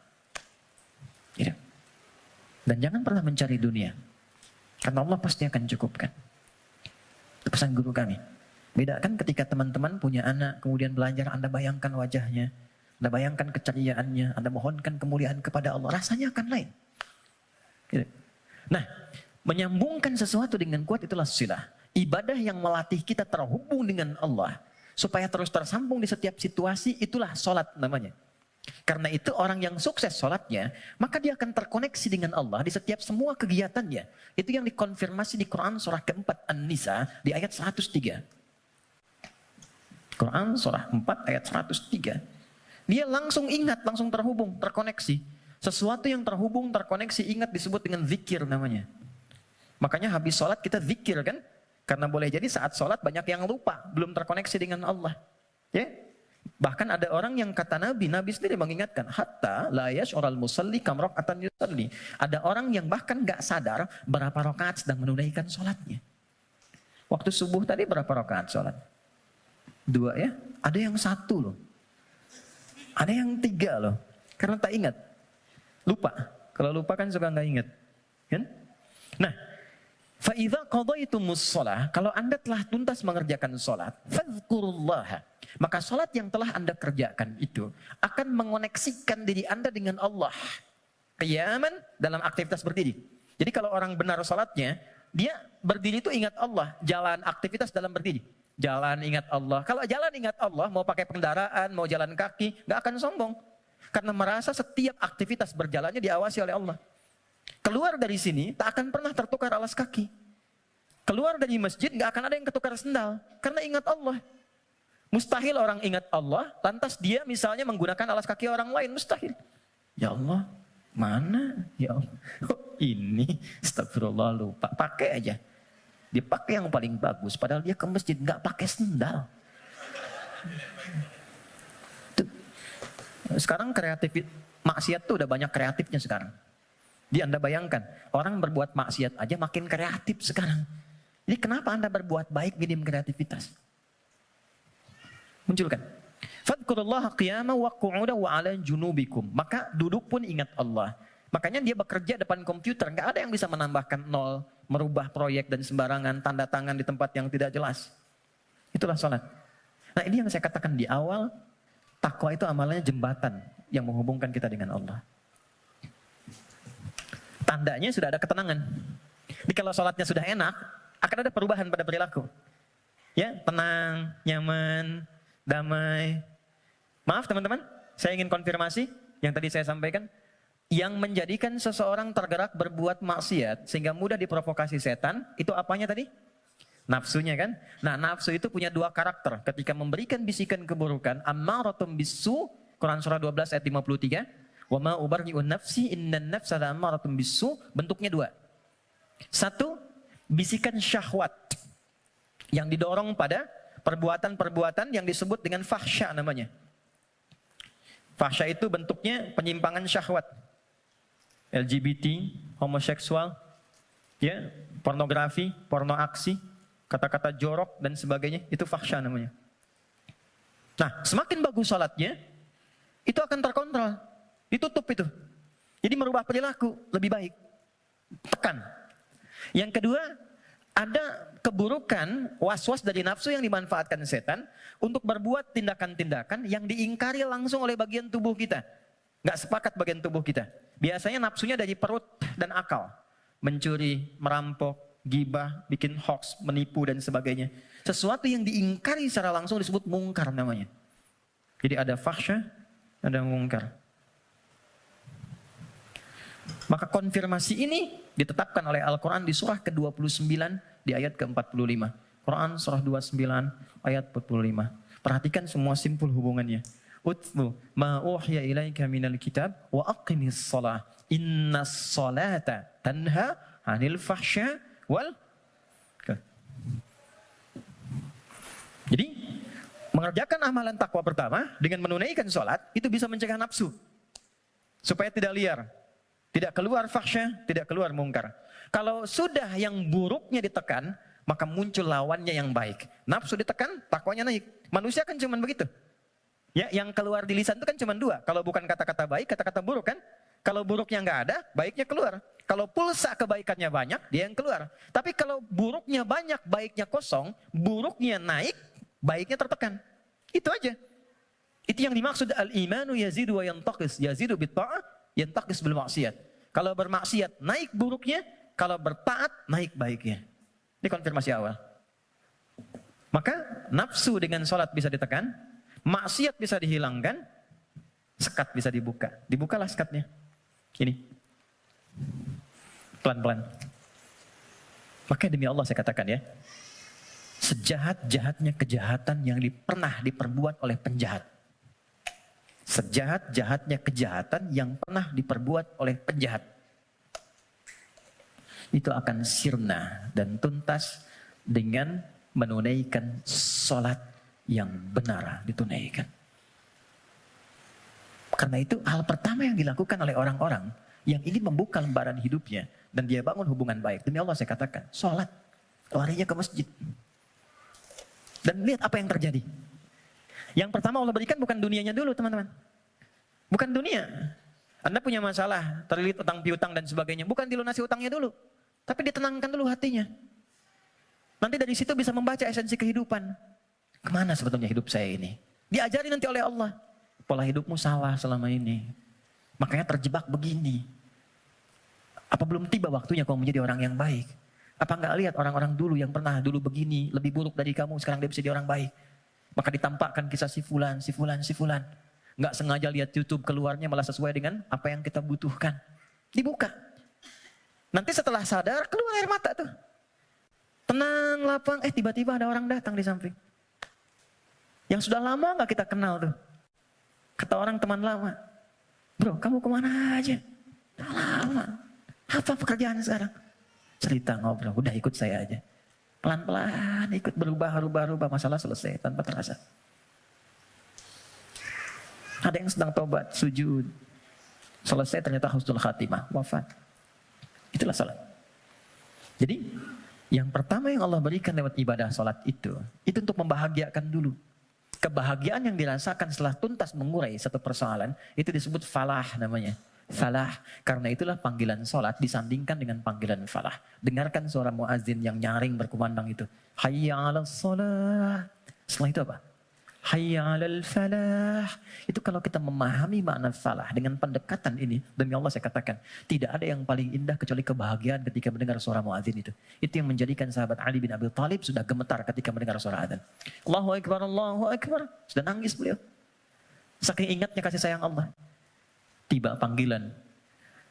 Gitu. Dan jangan pernah mencari dunia. Karena Allah pasti akan cukupkan. Itu pesan guru kami. Bedakan ketika teman-teman punya anak, kemudian belajar, Anda bayangkan wajahnya. Anda bayangkan keceriaannya. Anda mohonkan kemuliaan kepada Allah. Rasanya akan lain. Gitu. Nah, menyambungkan sesuatu dengan kuat itulah silah. Ibadah yang melatih kita terhubung dengan Allah supaya terus tersambung di setiap situasi, itulah sholat namanya. Karena itu orang yang sukses sholatnya, maka dia akan terkoneksi dengan Allah di setiap semua kegiatannya. Itu yang dikonfirmasi di Quran surah keempat An-Nisa di ayat 103. Quran surah 4 ayat 103. Dia langsung ingat, langsung terhubung, terkoneksi. Sesuatu yang terhubung, terkoneksi, ingat disebut dengan zikir namanya. Makanya habis sholat kita zikir kan? Karena boleh jadi saat sholat banyak yang lupa, belum terkoneksi dengan Allah. Ya? Bahkan ada orang yang kata Nabi sendiri mengingatkan, hatta la yash'ural musalli kam raka'atan yusalli. Ada orang yang bahkan gak sadar berapa rakaat sedang menunaikan sholatnya. Waktu subuh tadi berapa rakaat sholat? 2 ya? Ada yang 1 loh. Ada yang 3 loh. Karena tak ingat. Lupa. Kalau lupa kan suka nggak ingat. Kan? Nah, فَإِذَا قَضَيْتُمُ الصَّلَاةَ, kalau Anda telah tuntas mengerjakan sholat, فَاذْكُرُوا, maka sholat yang telah Anda kerjakan itu akan mengoneksikan diri Anda dengan Allah. Qiyaman, dalam aktivitas berdiri. Jadi kalau orang benar sholatnya, dia berdiri itu ingat Allah, jalan aktivitas dalam berdiri. Jalan ingat Allah. Kalau jalan ingat Allah, mau pakai kendaraan, mau jalan kaki, nggak akan sombong. Karena merasa setiap aktivitas berjalannya diawasi oleh Allah. Keluar dari sini, tak akan pernah tertukar alas kaki. Keluar dari masjid, nggak akan ada yang ketukar sendal. Karena ingat Allah. Mustahil orang ingat Allah, lantas dia misalnya menggunakan alas kaki orang lain. Mustahil. Ya Allah, mana? Ya Allah. Oh, ini, astagfirullah, lupa. Pakai aja. Dia pakai yang paling bagus, padahal dia ke masjid nggak pakai sendal. Tuh. Sekarang kreatif, maksiat tuh udah banyak kreatifnya sekarang. Jadi Anda bayangkan, orang berbuat maksiat aja makin kreatif sekarang. Jadi kenapa Anda berbuat baik minim kreativitas? Munculkan. Fadhkurullaha qiyaman wa qu'udan wa 'ala junubikum. Maka duduk pun ingat Allah. Makanya dia bekerja depan komputer, nggak ada yang bisa menambahkan nol, merubah proyek dan sembarangan, tanda tangan di tempat yang tidak jelas. Itulah sholat. Nah, ini yang saya katakan di awal, takwa itu amalannya jembatan yang menghubungkan kita dengan Allah. Tandanya sudah ada ketenangan. Jadi kalau sholatnya sudah enak, akan ada perubahan pada perilaku. Ya, tenang, nyaman, damai. Maaf teman-teman, saya ingin konfirmasi yang tadi saya sampaikan. Yang menjadikan seseorang tergerak berbuat maksiat sehingga mudah diprovokasi setan, itu apanya tadi? Nafsunya kan? Nah, nafsu itu punya dua karakter. Ketika memberikan bisikan keburukan, ammaratum bisu, Quran surah 12 ayat 53. Wa ma ubarri'un nafsi innan nafsa la'ammaratun bisu, bentuknya dua. Satu, bisikan syahwat yang didorong pada perbuatan-perbuatan yang disebut dengan fahsya namanya. Fahsya itu bentuknya penyimpangan syahwat. LGBT, homoseksual, ya, pornografi, porno aksi, kata-kata jorok dan sebagainya, itu fahsya namanya. Nah, semakin bagus salatnya, itu akan terkontrol. Ditutup itu. Jadi merubah perilaku lebih baik. Tekan. Yang kedua, ada keburukan was-was dari nafsu yang dimanfaatkan setan untuk berbuat tindakan-tindakan yang diingkari langsung oleh bagian tubuh kita. Nggak sepakat bagian tubuh kita. Biasanya nafsunya dari perut dan akal. Mencuri, merampok, gibah, bikin hoax, menipu dan sebagainya. Sesuatu yang diingkari secara langsung disebut mungkar namanya. Jadi ada fahsya, ada mungkar. Maka konfirmasi ini ditetapkan oleh Al-Quran di surah ke-29 di ayat ke-45. Quran surah 29 ayat 45. Perhatikan semua simpul hubungannya. Utlu ma uhiya ilaika minal kitab wa aqimis shalah. Innas salata tanha 'anil fahsya wal. Jadi mengerjakan amalan takwa pertama dengan menunaikan sholat itu bisa mencegah nafsu supaya tidak liar. Tidak keluar fahsya, tidak keluar mungkar. Kalau sudah yang buruknya ditekan, maka muncul lawannya yang baik. Nafsu ditekan, takwanya naik. Manusia kan cuma begitu. Ya, yang keluar di lisan itu kan cuma dua. Kalau bukan kata-kata baik, kata-kata buruk kan. Kalau buruknya nggak ada, baiknya keluar. Kalau pulsa kebaikannya banyak, dia yang keluar. Tapi kalau buruknya banyak, baiknya kosong, buruknya naik, baiknya tertekan. Itu aja. Itu yang dimaksud al-imanu yazidu wa yantaqis. Yazidu bitta'ah, yantaqis bil maksiat. Kalau bermaksiat naik buruknya, kalau bertaat naik baiknya. Ini konfirmasi awal. Maka nafsu dengan sholat bisa ditekan, maksiat bisa dihilangkan, sekat bisa dibuka. Dibukalah sekatnya. Ini. Pelan-pelan. Maka demi Allah saya katakan ya, sejahat-jahatnya kejahatan yang pernah diperbuat oleh penjahat. Sejahat-jahatnya kejahatan yang pernah diperbuat oleh penjahat. Itu akan sirna dan tuntas dengan menunaikan sholat yang benar ditunaikan. Karena itu hal pertama yang dilakukan oleh orang-orang yang ingin membuka lembaran hidupnya dan dia bangun hubungan baik. Demi Allah saya katakan, sholat. Larinya ke masjid. Dan lihat apa yang terjadi. Yang pertama Allah berikan bukan dunianya dulu teman-teman. Bukan dunia. Anda punya masalah, terlilit utang piutang dan sebagainya. Bukan dilunasi utangnya dulu, tapi ditenangkan dulu hatinya. Nanti dari situ bisa membaca esensi kehidupan. Kemana sebetulnya hidup saya ini? Diajari nanti oleh Allah. Pola hidupmu salah selama ini. Makanya terjebak begini. Apa belum tiba waktunya kau menjadi orang yang baik? Apa enggak lihat orang-orang dulu yang pernah dulu begini, lebih buruk dari kamu, sekarang dia bisa jadi orang baik. Maka ditampakkan kisah si fulan. Enggak sengaja lihat YouTube, keluarnya malah sesuai dengan apa yang kita butuhkan. Dibuka. Nanti setelah sadar, keluar air mata tuh. Tenang, lapang, tiba-tiba ada orang datang di samping. Yang sudah lama gak kita kenal tuh. Kata orang teman lama, bro kamu kemana aja? Udah lama. Apa pekerjaan sekarang? Cerita ngobrol, udah ikut saya aja. Pelan-pelan ikut berubah, masalah selesai tanpa terasa. Ada yang sedang tobat, sujud. Selesai ternyata husnul khatimah, wafat. Itulah salat. Jadi, yang pertama yang Allah berikan lewat ibadah salat itu untuk membahagiakan dulu. Kebahagiaan yang dirasakan setelah tuntas mengurai satu persoalan, itu disebut falah namanya. Falah, karena itulah panggilan salat disandingkan dengan panggilan falah. Dengarkan suara muazin yang nyaring berkumandang itu. Hayya 'alas shalah. Setelah itu apa? Hayya 'alal falah. Itu kalau kita memahami makna falah dengan pendekatan ini, demi Allah saya katakan, tidak ada yang paling indah kecuali kebahagiaan ketika mendengar suara muadzin itu. Itu yang menjadikan sahabat Ali bin Abi Thalib sudah gemetar ketika mendengar suara adzan. Allahu Akbar, Allahu Akbar. Sudah nangis beliau. Saking ingatnya kasih sayang Allah. Tiba panggilan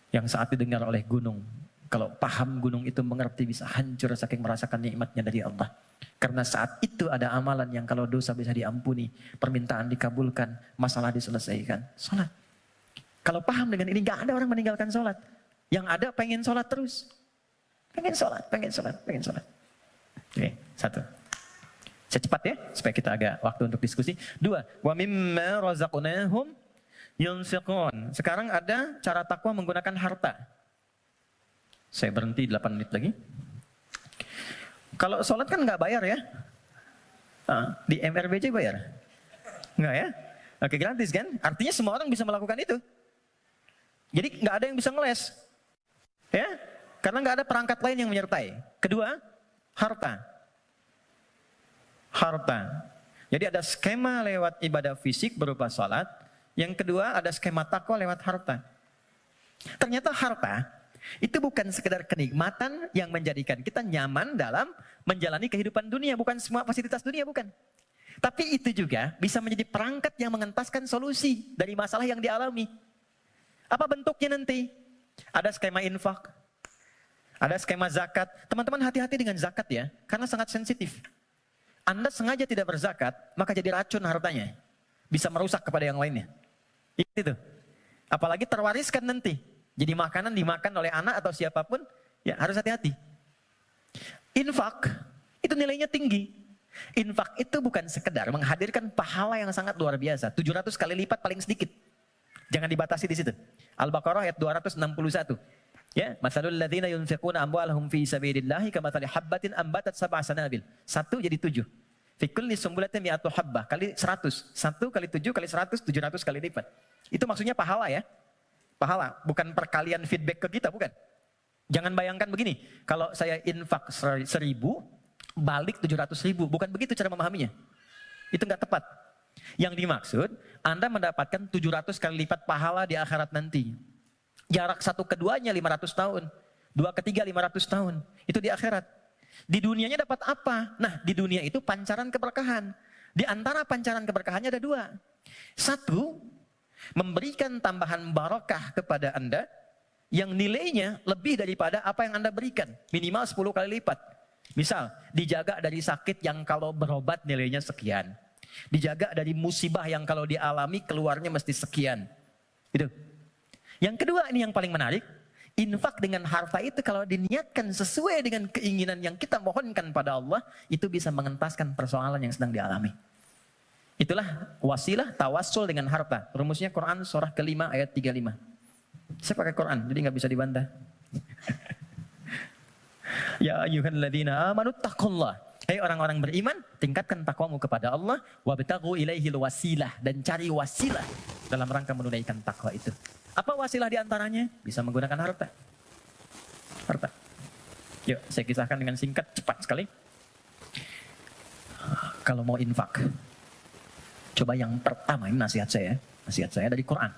yang saat didengar oleh gunung. Kalau paham gunung itu mengerti bisa hancur saking merasakan nikmatnya dari Allah. Karena saat itu ada amalan yang kalau dosa bisa diampuni, permintaan dikabulkan, masalah diselesaikan. Salat. Kalau paham dengan ini, gak ada orang meninggalkan salat. Yang ada pengen salat terus. Pengen salat. Oke, satu. Saya cepat ya, supaya kita agak waktu untuk diskusi. Dua, wa mimma razaqnahum yunfiqun. Sekarang ada cara takwa menggunakan harta. Saya berhenti 8 menit lagi. Kalau sholat kan nggak bayar ya? Di MRBJ bayar? Nggak ya? Oke, gratis kan? Artinya semua orang bisa melakukan itu. Jadi nggak ada yang bisa ngeles. Ya? Karena nggak ada perangkat lain yang menyertai. Kedua, harta. Harta. Jadi ada skema lewat ibadah fisik berupa sholat. Yang kedua ada skema takwa lewat harta. Ternyata harta itu bukan sekedar kenikmatan yang menjadikan kita nyaman dalam menjalani kehidupan dunia. Bukan semua fasilitas dunia, bukan. Tapi itu juga bisa menjadi perangkat yang mengentaskan solusi dari masalah yang dialami. Apa bentuknya nanti? Ada skema infak, ada skema zakat. Teman-teman hati-hati dengan zakat ya, karena sangat sensitif. Anda sengaja tidak berzakat, maka jadi racun hartanya. Bisa merusak kepada yang lainnya. Itu. Apalagi terwariskan nanti. Jadi makanan dimakan oleh anak atau siapapun, ya harus hati-hati. Infak, itu nilainya tinggi. Infak itu bukan sekedar menghadirkan pahala yang sangat luar biasa. 700 kali lipat paling sedikit. Jangan dibatasi di situ. Al-Baqarah ayat 261. Ya, masalul ladzina yunfiquna amwalahum fi sabilillahi kamathali habbatin ambatat sab'a sanabil. 1 jadi 7. Fi kulli sumbulatin mi'atu habbah kali 100. 1 kali 7 kali 100, 700 kali lipat. Itu maksudnya pahala ya. Pahala, bukan perkalian feedback ke kita, bukan. Jangan bayangkan begini, kalau saya infak 1.000, balik 700.000, bukan begitu cara memahaminya. Itu nggak tepat. Yang dimaksud, Anda mendapatkan 700 kali lipat pahala di akhirat nanti. Jarak satu keduanya 500 tahun, dua ketiga 500 tahun, itu di akhirat. Di dunianya dapat apa? Nah, di dunia itu pancaran keberkahan. Di antara pancaran keberkahannya ada 2. 1, memberikan tambahan barakah kepada Anda yang nilainya lebih daripada apa yang Anda berikan. Minimal 10 kali lipat. Misal, dijaga dari sakit yang kalau berobat nilainya sekian. Dijaga dari musibah yang kalau dialami keluarnya mesti sekian. Itu. Yang kedua, ini yang paling menarik. Infak dengan harta itu kalau diniatkan sesuai dengan keinginan yang kita mohonkan pada Allah, itu bisa mengentaskan persoalan yang sedang dialami. Itulah wasilah tawassul dengan harta. Rumusnya Quran surah ke-5 ayat 35. Saya pakai Quran, jadi nggak bisa dibantah. Ya ayyuhalladzina amanu taqullah. Hai orang-orang beriman, tingkatkan takwamu kepada Allah, wabtaghu ilaihil wasilah, dan cari wasilah dalam rangka menunaikan takwa itu. Apa wasilah di antaranya? Bisa menggunakan harta. Harta. Yuk, saya kisahkan dengan singkat, cepat sekali. Kalau mau infak, coba yang pertama, ini nasihat saya dari Quran.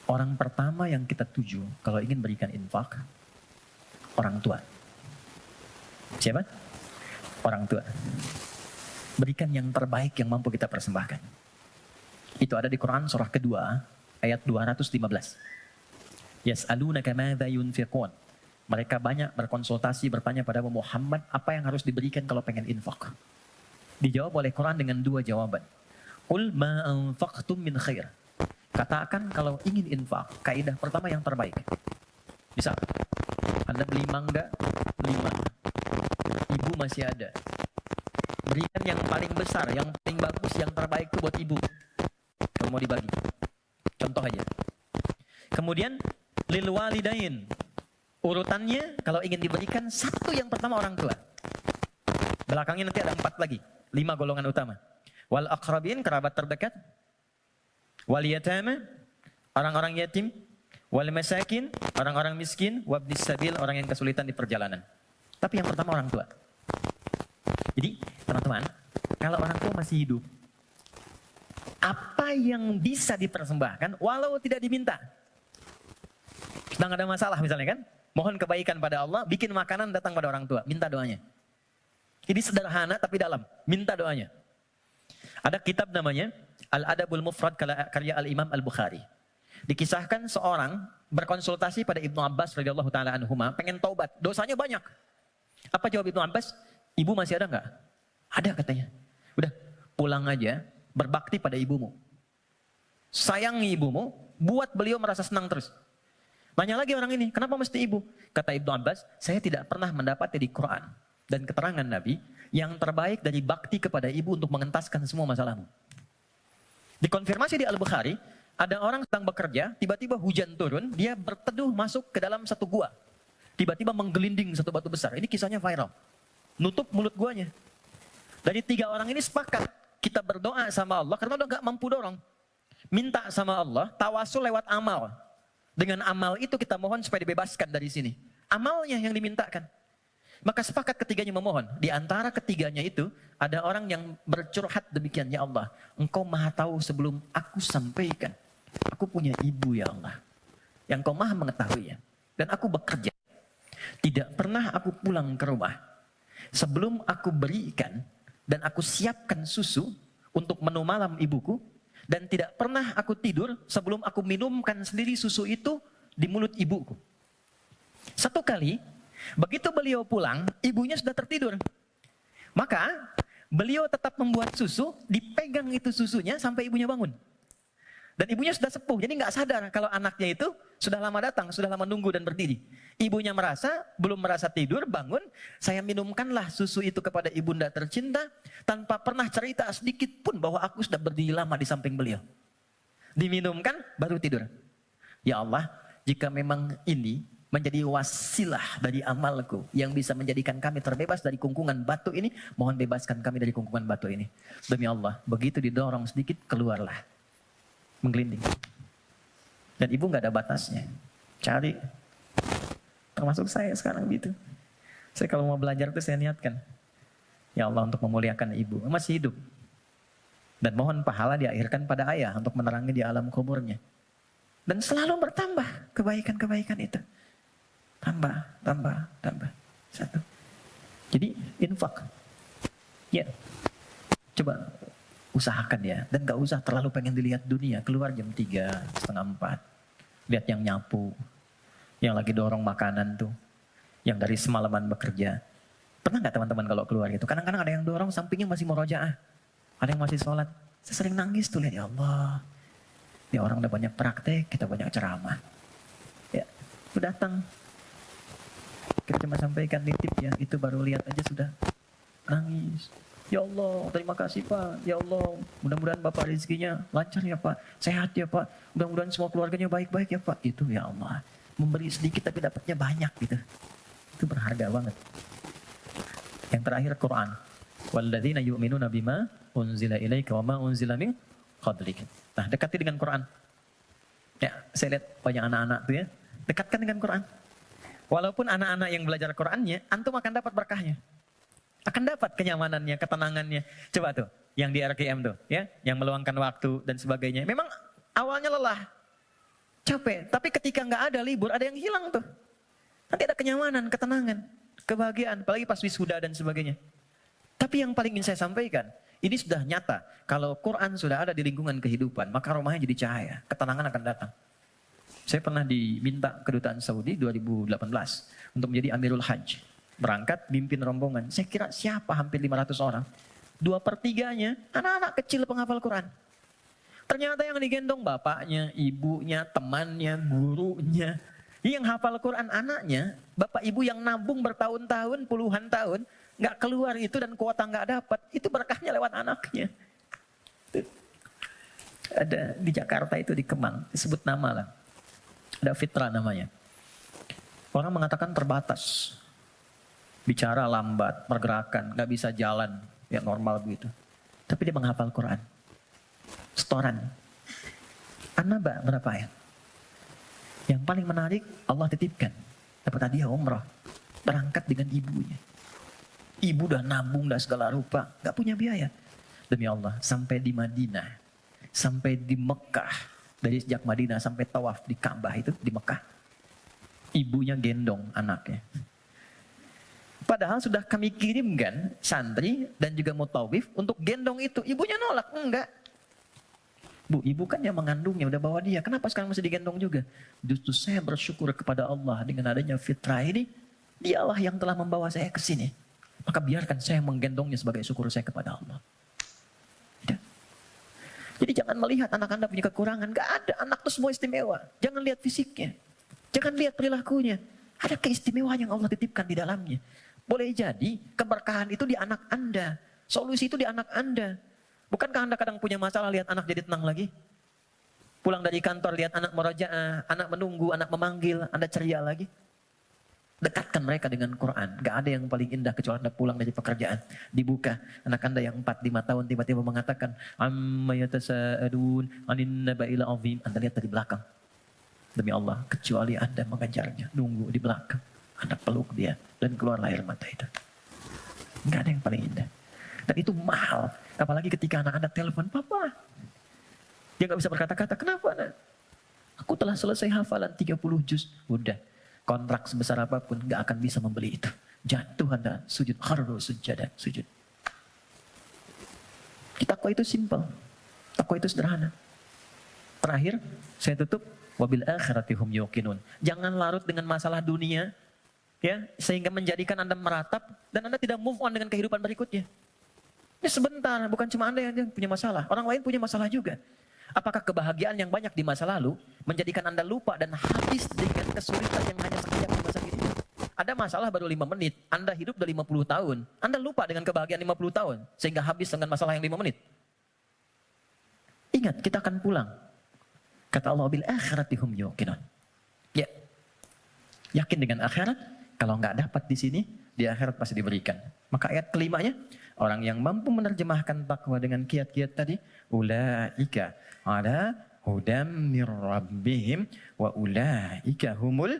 Orang pertama yang kita tuju kalau ingin berikan infak, orang tua. Siapa? Orang tua. Berikan yang terbaik yang mampu kita persembahkan. Itu ada di Quran surah kedua, ayat 215. Yas'alunaka madza yunfiqun. Mereka banyak berkonsultasi, bertanya pada Muhammad, apa yang harus diberikan kalau pengen infak? Dijawab oleh Quran dengan dua jawaban. Qul ma anfaqtum min khair. Katakan kalau ingin infak, kaidah pertama yang terbaik. Bisa. Anda beli mangga, 5. Ibu masih ada. Berikan yang paling besar, yang paling bagus, yang terbaik itu buat ibu. Kalau mau dibagi. Contoh aja. Kemudian, lil walidain. Urutannya, kalau ingin diberikan, satu yang pertama orang tua. Belakangnya nanti ada 4 lagi. 5 golongan utama. Wal aqrabin, kerabat terdekat. Wal yatama, orang-orang yatim. Wal masakin, orang-orang miskin. Wabnis sabil, orang yang kesulitan di perjalanan. Tapi yang pertama orang tua. Jadi, teman-teman, kalau orang tua masih hidup, apa yang bisa dipersembahkan walau tidak diminta? Sedang ada masalah misalnya kan? Mohon kebaikan pada Allah, bikin makanan datang pada orang tua, minta doanya. Ini sederhana tapi dalam, minta doanya. Ada kitab namanya Al-Adabul Mufrad karya Al-Imam Al-Bukhari. Dikisahkan seorang berkonsultasi pada Ibnu Abbas radhiyallahu taala anhuma, pengen taubat, dosanya banyak. Apa jawab Ibnu Abbas? Ibu masih ada nggak? Ada katanya. Udah, pulang aja, berbakti pada ibumu. Sayangi ibumu, buat beliau merasa senang terus. Nanya lagi orang ini, kenapa mesti ibu? Kata Ibnu Abbas, saya tidak pernah mendapati di Quran dan keterangan Nabi yang terbaik dari bakti kepada ibu untuk mengentaskan semua masalahmu. Dikonfirmasi di Al-Bukhari, ada orang sedang bekerja, tiba-tiba hujan turun, dia berteduh masuk ke dalam satu gua. Tiba-tiba menggelinding satu batu besar. Ini kisahnya viral. Nutup mulut guanya. Dari 3 orang ini sepakat, kita berdoa sama Allah karena udah gak mampu dorong. Minta sama Allah, tawasul lewat amal. Dengan amal itu kita mohon supaya dibebaskan dari sini. Amalnya yang dimintakan. Maka sepakat ketiganya memohon. Di antara ketiganya itu, ada orang yang bercurhat demikian, ya Allah, Engkau maha tahu sebelum aku sampaikan. Aku punya ibu ya Allah. Yang Engkau maha mengetahui ya. Dan aku bekerja. Tidak pernah aku pulang ke rumah. Sebelum aku berikan dan aku siapkan susu untuk menu malam ibuku. Dan tidak pernah aku tidur sebelum aku minumkan sendiri susu itu di mulut ibuku. Satu kali, begitu beliau pulang, ibunya sudah tertidur. Maka, beliau tetap membuat susu, dipegang itu susunya sampai ibunya bangun. Dan ibunya sudah sepuh, jadi nggak sadar kalau anaknya itu sudah lama datang, sudah lama nunggu dan berdiri. Ibunya belum merasa tidur, bangun, saya minumkanlah susu itu kepada ibunda tercinta, tanpa pernah cerita sedikit pun bahwa aku sudah berdiri lama di samping beliau. Diminumkan, baru tidur. Ya Allah, jika memang ini menjadi wasilah dari amalku yang bisa menjadikan kami terbebas dari kungkungan batu ini, mohon bebaskan kami dari kungkungan batu ini. Demi Allah, begitu didorong sedikit, keluarlah. Menggelinding. Dan ibu nggak ada batasnya. Cari. Termasuk saya sekarang gitu. Saya kalau mau belajar itu saya niatkan. Ya Allah, untuk memuliakan ibu. Masih hidup. Dan mohon pahala diakhirkan pada ayah untuk menerangi di alam kuburnya. Dan selalu bertambah kebaikan-kebaikan itu. Tambah. Satu. Jadi infak. Ya. Coba usahakan ya. Dan gak usah terlalu pengen dilihat dunia. Keluar jam 3, setengah 4. Lihat yang nyapu. Yang lagi dorong makanan tuh. Yang dari semalaman bekerja. Pernah gak teman-teman kalau keluar gitu? Kadang-kadang ada yang dorong sampingnya masih murojaah. Ada yang masih sholat. Saya sering nangis tuh lihat, ya Allah. Ini orang udah banyak praktek, kita banyak ceramah. Ya, aku datang. Kita cuma sampaikan nitip ya. Itu baru lihat aja sudah nangis. Ya Allah, terima kasih Pak. Ya Allah, mudah-mudahan Bapak rezekinya lancar ya Pak. Sehat ya Pak. Mudah-mudahan semua keluarganya baik-baik ya Pak. Itu ya Allah. Memberi sedikit tapi dapatnya banyak gitu. Itu berharga banget. Yang terakhir Quran. Walladzina yu'minuna bima unzila ilaika wa ma unzila min qablik. Nah, dekati dengan Quran. Ya, saya lihat banyak anak-anak tuh ya, dekatkan dengan Quran. Walaupun anak-anak yang belajar Qurannya, antum akan dapat berkahnya. Akan dapat kenyamanannya, ketenangannya. Coba tuh, yang di RKM tuh, ya, yang meluangkan waktu dan sebagainya. Memang awalnya lelah, capek, tapi ketika nggak ada libur, ada yang hilang tuh. Nanti ada kenyamanan, ketenangan, kebahagiaan, apalagi pas wisuda dan sebagainya. Tapi yang paling ingin saya sampaikan, ini sudah nyata. Kalau Quran sudah ada di lingkungan kehidupan, maka rumahnya jadi cahaya, ketenangan akan datang. Saya pernah diminta kedutaan Saudi 2018 untuk menjadi Amirul Hajj. Berangkat, mimpin rombongan. Saya kira siapa hampir 500 orang. 2/3-nya anak-anak kecil penghafal Quran. Ternyata yang digendong bapaknya, ibunya, temannya, gurunya. Yang hafal Quran anaknya, bapak ibu yang nabung bertahun-tahun, puluhan tahun, nggak keluar itu dan kuota nggak dapat, itu berkahnya lewat anaknya. Ada di Jakarta itu di Kemang, disebut nama lah. Ada Fitra namanya. Orang mengatakan terbatas. Bicara lambat, pergerakan, nggak bisa jalan, ya normal begitu. Tapi dia menghafal Quran. Setoran. An-Naba berapa ayat? Yang paling menarik, Allah titipkan. Dapat hadiah umrah. Berangkat dengan ibunya. Ibu udah nabung, udah segala rupa. Gak punya biaya. Demi Allah, sampai di Madinah. Sampai di Mekah. Dari sejak Madinah sampai tawaf di Ka'bah itu, di Mekah. Ibunya gendong anaknya. Padahal sudah kami kirimkan santri dan juga mutawif untuk gendong itu. Ibunya nolak, enggak. Bu, ibu kan yang mengandungnya, udah bawa dia. Kenapa sekarang masih digendong juga? Justru saya bersyukur kepada Allah dengan adanya fitrah ini. Dialah yang telah membawa saya ke sini. Maka biarkan saya menggendongnya sebagai syukur saya kepada Allah. Tidak. Jadi jangan melihat anak Anda punya kekurangan. Gak ada, anak itu semua istimewa. Jangan lihat fisiknya. Jangan lihat perilakunya. Ada keistimewaan yang Allah titipkan di dalamnya. Boleh jadi keberkahan itu di anak Anda. Solusi itu di anak Anda. Bukankah Anda kadang punya masalah lihat anak jadi tenang lagi? Pulang dari kantor lihat anak merajaah, anak menunggu, anak memanggil, Anda ceria lagi? Dekatkan mereka dengan Quran. Gak ada yang paling indah kecuali Anda pulang dari pekerjaan. Dibuka, anak Anda yang 4-5 tahun tiba-tiba mengatakan, amma yatasa'adun anin naba'il azim. Anda lihat dari belakang. Demi Allah, kecuali Anda mengajarnya, nunggu di belakang. Anda peluk dia, dan keluar air mata itu. Gak ada yang paling indah. Dan itu mahal. Apalagi ketika anak Anda telepon, Papa. Dia gak bisa berkata-kata, kenapa nak? Aku telah selesai hafalan 30 juz. Udah, kontrak sebesar apapun gak akan bisa membeli itu. Jatuh Anda, sujud, kharru sujada, sujud. Takwa itu simpel. Takwa itu sederhana. Terakhir, saya tutup. Wabil akhirati hum yuqinun. Jangan larut dengan masalah dunia, ya, sehingga menjadikan Anda meratap dan Anda tidak move on dengan kehidupan berikutnya. Ini sebentar, bukan cuma Anda yang punya masalah, orang lain punya masalah juga. Apakah kebahagiaan yang banyak di masa lalu menjadikan Anda lupa dan habis dengan kesulitan yang hanya sekejap di masa kini? Ada masalah baru 5 menit, Anda hidup udah 50 tahun. Anda lupa dengan kebahagiaan 50 tahun sehingga habis dengan masalah yang 5 menit. Ingat, kita akan pulang. Kata Allah, bil akhirati hum yuqinun. Ya. Yakin dengan akhirat, kalau nggak dapat di sini, di akhirat pasti diberikan. Maka ayat kelimanya, orang yang mampu menerjemahkan takwa dengan kiat-kiat tadi, ulaika ala hudam mir rabbihim wa ulaika humul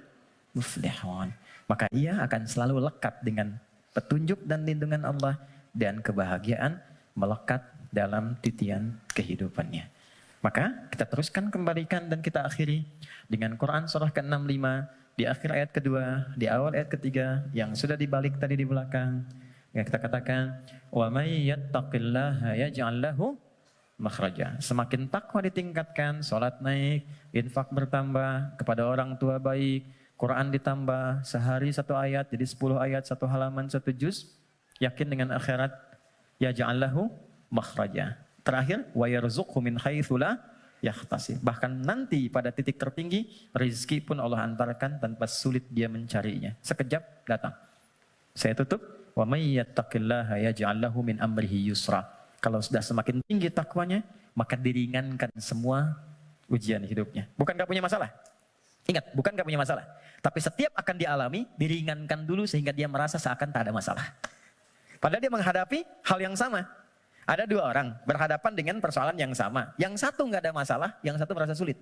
muflihun. Maka ia akan selalu lekat dengan petunjuk dan lindungan Allah dan kebahagiaan melekat dalam titian kehidupannya. Maka kita teruskan kembalikan dan kita akhiri dengan Quran surah ke-65 di akhir ayat kedua, di awal ayat ketiga yang sudah dibalik tadi di belakang. Yang kita katakan, wa may yattaqillaha yaj'al lahu makhraja. Semakin takwa ditingkatkan, salat naik, infak bertambah, kepada orang tua baik, Quran ditambah, sehari 1 ayat jadi 10 ayat, 1 halaman, 1 juz. Yakin dengan akhirat, yaj'al lahu makhraja. Terakhir, wa yarzuqhu min haitsu la yahtasib. Bahkan nanti pada titik tertinggi, rezeki pun Allah antarkan tanpa sulit dia mencarinya. Sekejap datang. Saya tutup, wa may yattaqillaha yaj'al lahu min amrihi yusra. Kalau sudah semakin tinggi takwanya, maka diringankan semua ujian hidupnya. Bukan gak punya masalah. Ingat, bukan gak punya masalah. Tapi setiap akan dialami, diringankan dulu sehingga dia merasa seakan tak ada masalah. Padahal dia menghadapi hal yang sama. Ada 2 orang berhadapan dengan persoalan yang sama. Yang satu nggak ada masalah, yang satu merasa sulit.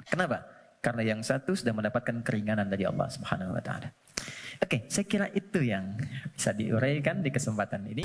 Kenapa? Karena yang satu sudah mendapatkan keringanan dari Allah Subhanahu wa taala. Oke, saya kira itu yang bisa diuraikan di kesempatan ini.